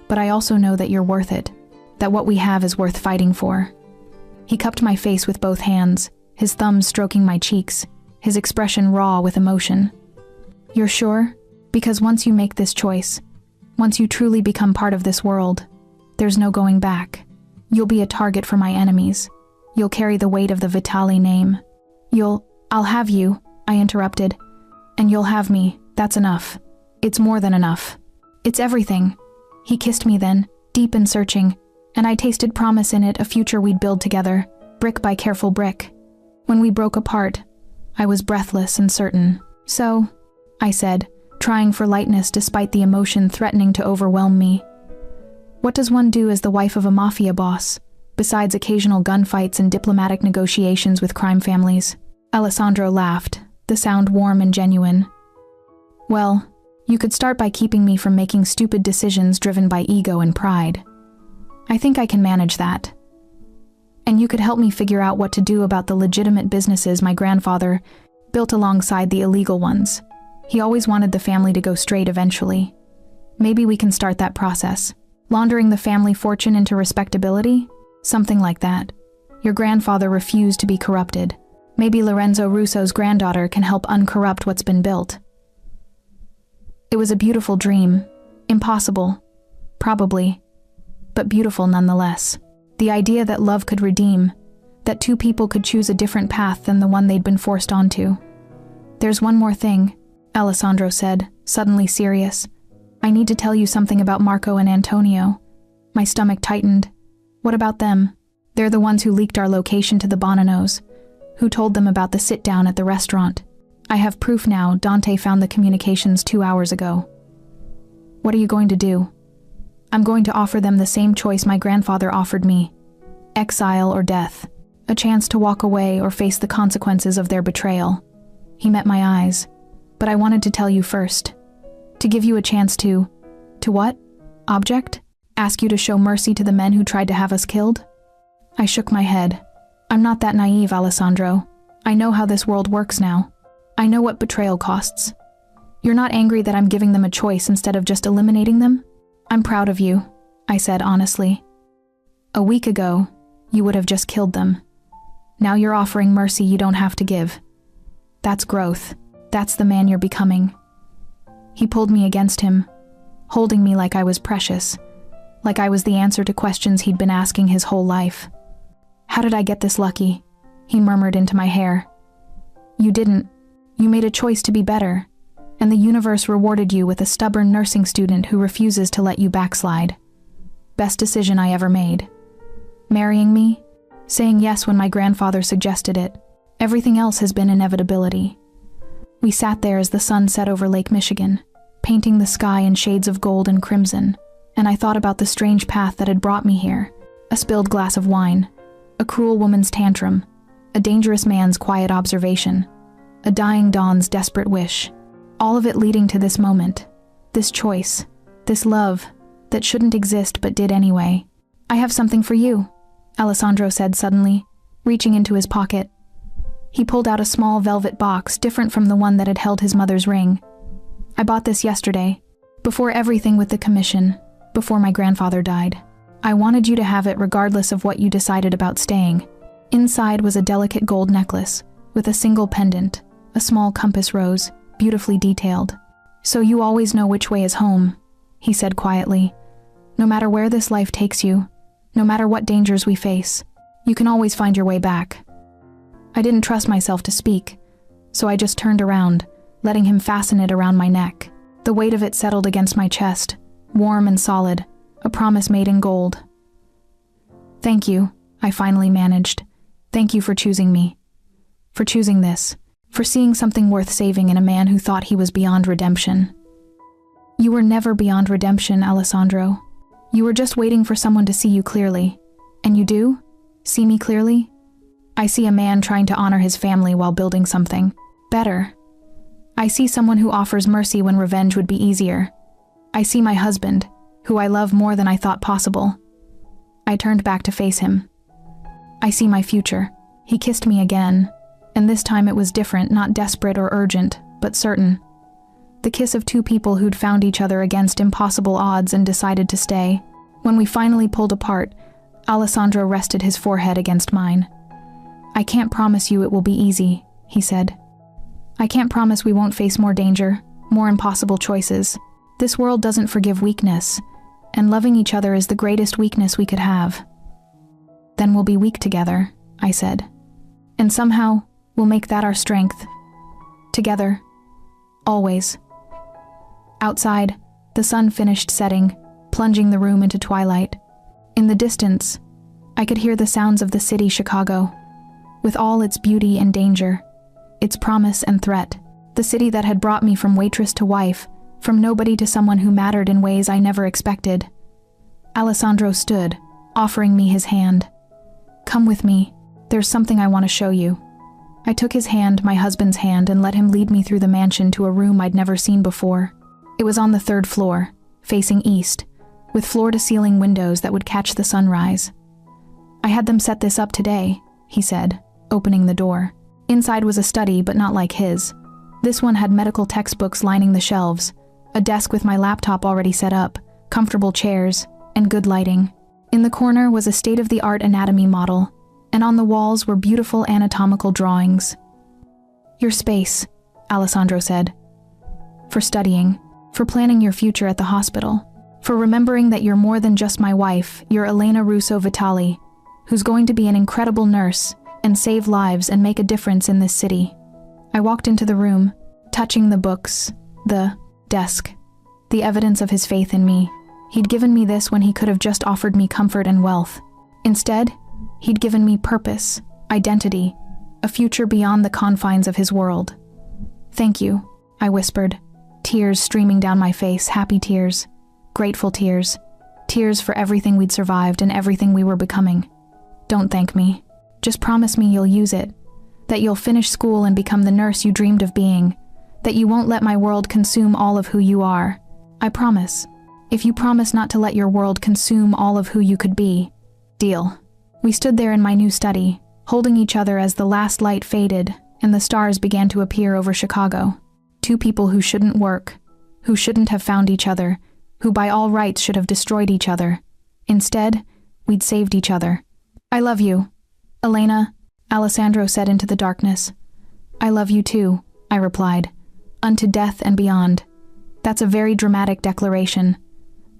But I also know that you're worth it, that what we have is worth fighting for. He cupped my face with both hands, his thumbs stroking my cheeks, his expression raw with emotion. You're sure? Because once you make this choice, once you truly become part of this world, there's no going back. You'll be a target for my enemies. You'll carry the weight of the Vitali name. I'll have you, I interrupted. And you'll have me, that's enough. It's more than enough. It's everything. He kissed me then, deep and searching, and I tasted promise in it, a future we'd build together, brick by careful brick. When we broke apart, I was breathless and certain. So, I said, trying for lightness despite the emotion threatening to overwhelm me. What does one do as the wife of a mafia boss, besides occasional gunfights and diplomatic negotiations with crime families? Alessandro laughed, the sound warm and genuine. Well, you could start by keeping me from making stupid decisions driven by ego and pride. I think I can manage that. And you could help me figure out what to do about the legitimate businesses my grandfather built alongside the illegal ones. He always wanted the family to go straight eventually. Maybe we can start that process. Laundering the family fortune into respectability? Something like that. Your grandfather refused to be corrupted. Maybe Lorenzo Russo's granddaughter can help uncorrupt what's been built. It was a beautiful dream. Impossible. Probably. But beautiful nonetheless. The idea that love could redeem, that two people could choose a different path than the one they'd been forced onto. There's one more thing, Alessandro said, suddenly serious. I need to tell you something about Marco and Antonio. My stomach tightened. What about them? They're the ones who leaked our location to the Bonanos, who told them about the sit-down at the restaurant. I have proof now. Dante found the communications 2 hours ago. What are you going to do? I'm going to offer them the same choice my grandfather offered me. Exile or death. A chance to walk away or face the consequences of their betrayal. He met my eyes. But I wanted to tell you first. To give you a chance to what? Object? Ask you to show mercy to the men who tried to have us killed? I shook my head. I'm not that naive, Alessandro. I know how this world works now. I know what betrayal costs. You're not angry that I'm giving them a choice instead of just eliminating them? I'm proud of you, I said honestly. A week ago, you would have just killed them. Now you're offering mercy you don't have to give. That's growth. That's the man you're becoming. He pulled me against him, holding me like I was precious, like I was the answer to questions he'd been asking his whole life. How did I get this lucky? He murmured into my hair. You didn't. You made a choice to be better, and the universe rewarded you with a stubborn nursing student who refuses to let you backslide. Best decision I ever made. Marrying me, saying yes when my grandfather suggested it. Everything else has been inevitability. We sat there as the sun set over Lake Michigan, painting the sky in shades of gold and crimson, and I thought about the strange path that had brought me here. A spilled glass of wine, a cruel woman's tantrum, a dangerous man's quiet observation, a dying Don's desperate wish. All of it leading to this moment, this choice, this love that shouldn't exist but did anyway. I have something for you, Alessandro said suddenly, reaching into his pocket. He pulled out a small velvet box different from the one that had held his mother's ring. I bought this yesterday, before everything with the commission, before my grandfather died. I wanted you to have it regardless of what you decided about staying. Inside was a delicate gold necklace, with a single pendant, a small compass rose, beautifully detailed. So you always know which way is home, he said quietly. No matter where this life takes you, no matter what dangers we face, you can always find your way back. I didn't trust myself to speak, so I just turned around, letting him fasten it around my neck. The weight of it settled against my chest, warm and solid, a promise made in gold. Thank you, I finally managed. Thank you for choosing me. For choosing this. For seeing something worth saving in a man who thought he was beyond redemption. You were never beyond redemption, Alessandro. You were just waiting for someone to see you clearly. And you do? See me clearly? I see a man trying to honor his family while building something better. I see someone who offers mercy when revenge would be easier. I see my husband, who I love more than I thought possible. I turned back to face him. I see my future. He kissed me again, and this time it was different, not desperate or urgent, but certain. The kiss of two people who'd found each other against impossible odds and decided to stay. When we finally pulled apart, Alessandro rested his forehead against mine. I can't promise you it will be easy, he said. I can't promise we won't face more danger, more impossible choices. This world doesn't forgive weakness, and loving each other is the greatest weakness we could have. Then we'll be weak together, I said. And somehow, we'll make that our strength. Together. Always. Outside, the sun finished setting, plunging the room into twilight. In the distance, I could hear the sounds of the city Chicago, with all its beauty and danger, its promise and threat. The city that had brought me from waitress to wife from nobody to someone who mattered in ways I never expected. Alessandro stood, offering me his hand. "Come with me. There's something I want to show you." I took his hand, my husband's hand, and let him lead me through the mansion to a room I'd never seen before. It was on the 3rd floor, facing east, with floor-to-ceiling windows that would catch the sunrise. "I had them set this up today," he said, opening the door. Inside was a study, but not like his. This one had medical textbooks lining the shelves, a desk with my laptop already set up, comfortable chairs, and good lighting. In the corner was a state-of-the-art anatomy model, and on the walls were beautiful anatomical drawings. "Your space," Alessandro said. "For studying, for planning your future at the hospital, for remembering that you're more than just my wife, you're Elena Russo Vitali, who's going to be an incredible nurse and save lives and make a difference in this city." I walked into the room, touching the books, the desk, the evidence of his faith in me. He'd given me this when he could have just offered me comfort and wealth. Instead, he'd given me purpose, identity, a future beyond the confines of his world. "Thank you," I whispered, tears streaming down my face, happy tears, grateful tears, tears for everything we'd survived and everything we were becoming. "Don't thank me. Just promise me you'll use it, that you'll finish school and become the nurse you dreamed of being, that you won't let my world consume all of who you are. I promise. If you promise not to let your world consume all of who you could be, deal." We stood there in my new study, holding each other as the last light faded and the stars began to appear over Chicago. Two people who shouldn't work, who shouldn't have found each other, who by all rights should have destroyed each other. Instead, we'd saved each other. "I love you, Elena," Alessandro said into the darkness. "I love you too," I replied. "Unto death and beyond." That's a very dramatic declaration.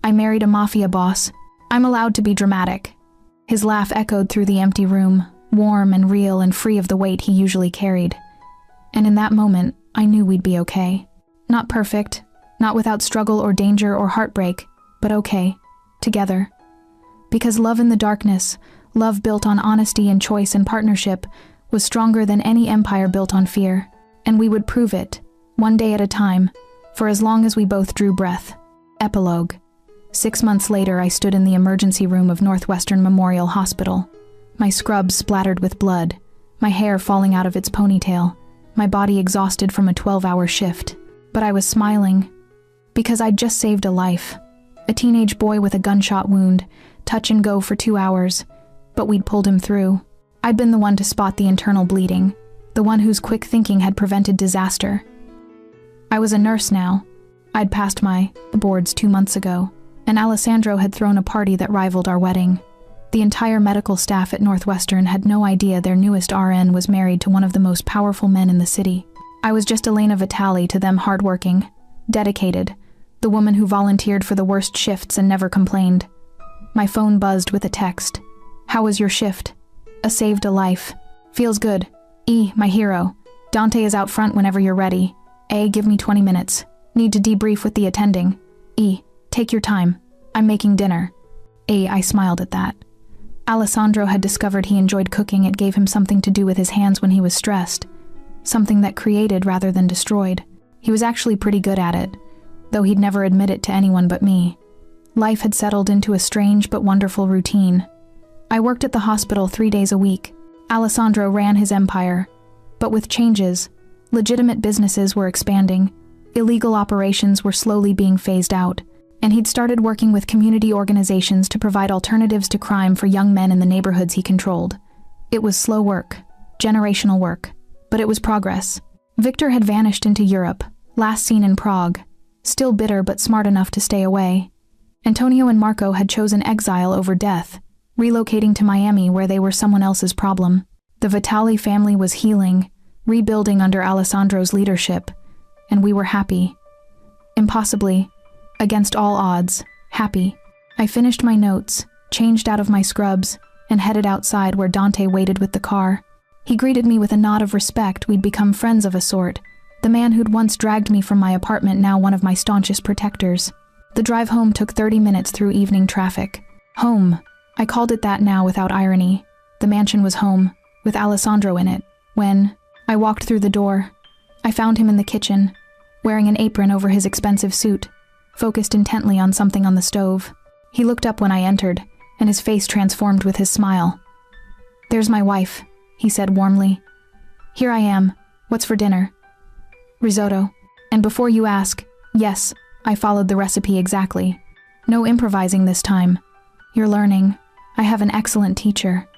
I married a mafia boss. I'm allowed to be dramatic. His laugh echoed through the empty room, warm and real and free of the weight he usually carried. And in that moment, I knew we'd be okay. Not perfect, not without struggle or danger or heartbreak, but okay, together. Because love in the darkness, love built on honesty and choice and partnership, was stronger than any empire built on fear. And we would prove it, one day at a time, for as long as we both drew breath. Epilogue. 6 months later, I stood in the emergency room of Northwestern Memorial Hospital, my scrubs splattered with blood, my hair falling out of its ponytail, my body exhausted from a 12-hour shift. But I was smiling, because I'd just saved a life. A teenage boy with a gunshot wound, touch and go for 2 hours, but we'd pulled him through. I'd been the one to spot the internal bleeding, the one whose quick thinking had prevented disaster. I was a nurse now. I'd passed my boards 2 months ago, and Alessandro had thrown a party that rivaled our wedding. The entire medical staff at Northwestern had no idea their newest RN was married to one of the most powerful men in the city. I was just Elena Vitali to them, hardworking, dedicated, the woman who volunteered for the worst shifts and never complained. My phone buzzed with a text. "How was your shift?" Saved a life. "Feels good. E, my hero. Dante is out front whenever you're ready. A, give me 20 minutes. Need to debrief with the attending. E, take your time. I'm making dinner." I smiled at that. Alessandro had discovered he enjoyed cooking. It gave him something to do with his hands when he was stressed. Something that created rather than destroyed. He was actually pretty good at it, though he'd never admit it to anyone but me. Life had settled into a strange but wonderful routine. I worked at the hospital 3 days a week. Alessandro ran his empire. But with changes, legitimate businesses were expanding, illegal operations were slowly being phased out, and he'd started working with community organizations to provide alternatives to crime for young men in the neighborhoods he controlled. It was slow work, generational work, but it was progress. Victor had vanished into Europe, last seen in Prague, still bitter but smart enough to stay away. Antonio and Marco had chosen exile over death, relocating to Miami where they were someone else's problem. The Vitali family was healing, rebuilding under Alessandro's leadership, and we were happy. Impossibly, against all odds, happy. I finished my notes, changed out of my scrubs, and headed outside where Dante waited with the car. He greeted me with a nod of respect. We'd become friends of a sort. The man who'd once dragged me from my apartment, now one of my staunchest protectors. The drive home took 30 minutes through evening traffic. Home. I called it that now without irony. The mansion was home, with Alessandro in it. When I walked through the door, I found him in the kitchen, wearing an apron over his expensive suit, focused intently on something on the stove. He looked up when I entered, and his face transformed with his smile. "There's my wife," he said warmly. "Here I am. What's for dinner?" "Risotto. And before you ask, yes, I followed the recipe exactly. No improvising this time. You're learning. I have an excellent teacher."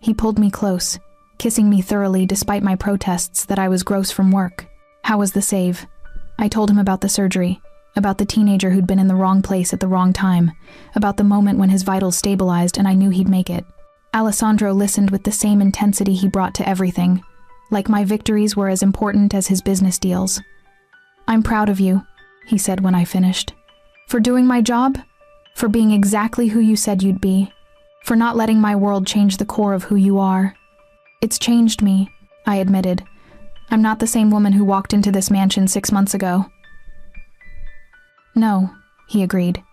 He pulled me close, kissing me thoroughly despite my protests that I was gross from work. How was the save? I told him about the surgery, about the teenager who'd been in the wrong place at the wrong time, about the moment when his vitals stabilized and I knew he'd make it. Alessandro listened with the same intensity he brought to everything, like my victories were as important as his business deals. "I'm proud of you," he said when I finished. "For doing my job, for being exactly who you said you'd be, for not letting my world change the core of who you are." "It's changed me," I admitted. "I'm not the same woman who walked into this mansion 6 months ago." "No," he agreed.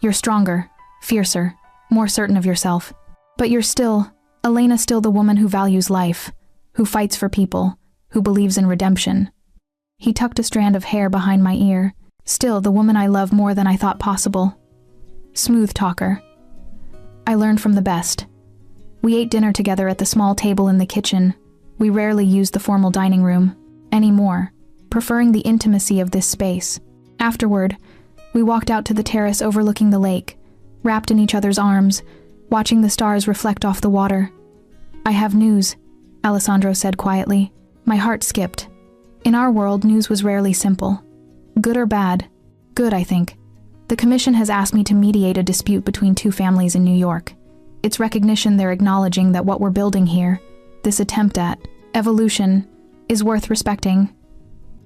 "You're stronger, fiercer, more certain of yourself. But Elena's still the woman who values life, who fights for people, who believes in redemption." He tucked a strand of hair behind my ear. "Still the woman I love more than I thought possible." Smooth talker. I learned from the best. We ate dinner together at the small table in the kitchen. We rarely used the formal dining room anymore, preferring the intimacy of this space. Afterward, we walked out to the terrace overlooking the lake, wrapped in each other's arms, watching the stars reflect off the water. "I have news," Alessandro said quietly. My heart skipped. In our world, news was rarely simple. Good or bad? Good, I think. The commission has asked me to mediate a dispute between 2 families in New York. It's recognition they're acknowledging that what we're building here, this attempt at evolution, is worth respecting.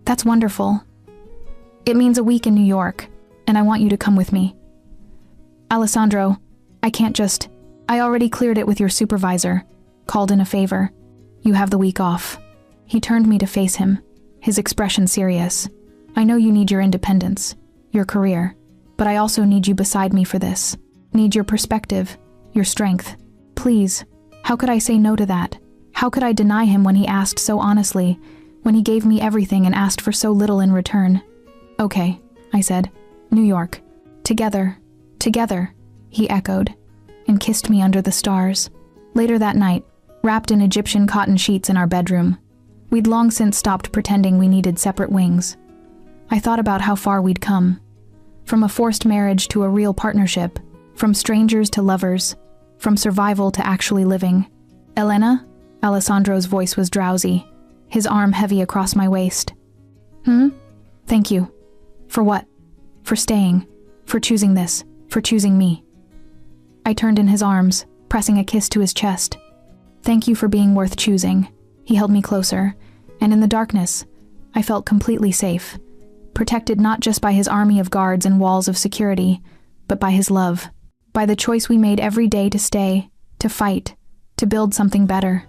That's wonderful. It means a week in New York, and I want you to come with me. Alessandro, I can't just... I already cleared it with your supervisor, called in a favor. You have the week off. He turned me to face him, his expression serious. I know you need your independence, your career, but I also need you beside me for this. Need your perspective, your strength. Please, how could I say no to that? How could I deny him when he asked so honestly, when he gave me everything and asked for so little in return? Okay, I said. New York. Together, he echoed, and kissed me under the stars. Later that night, wrapped in Egyptian cotton sheets in our bedroom, we'd long since stopped pretending we needed separate wings. I thought about how far we'd come. From a forced marriage to a real partnership, from strangers to lovers, from survival to actually living. Elena? Alessandro's voice was drowsy, his arm heavy across my waist. Thank you. For what? For staying. For choosing this. For choosing me. I turned in his arms, pressing a kiss to his chest. Thank you for being worth choosing. He held me closer, and in the darkness, I felt completely safe, protected not just by his army of guards and walls of security, but by his love, by the choice we made every day to stay, to fight, to build something better.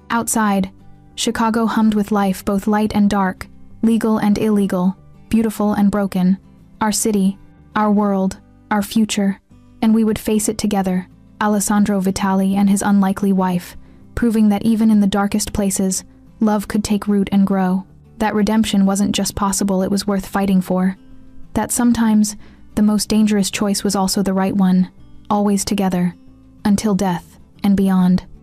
Outside, Chicago hummed with life, both light and dark, legal and illegal, beautiful and broken. Our city, our world, our future, and we would face it together, Alessandro Vitali and his unlikely wife, proving that even in the darkest places, love could take root and grow. That redemption wasn't just possible, it was worth fighting for. That sometimes, the most dangerous choice was also the right one, always together, until death and beyond.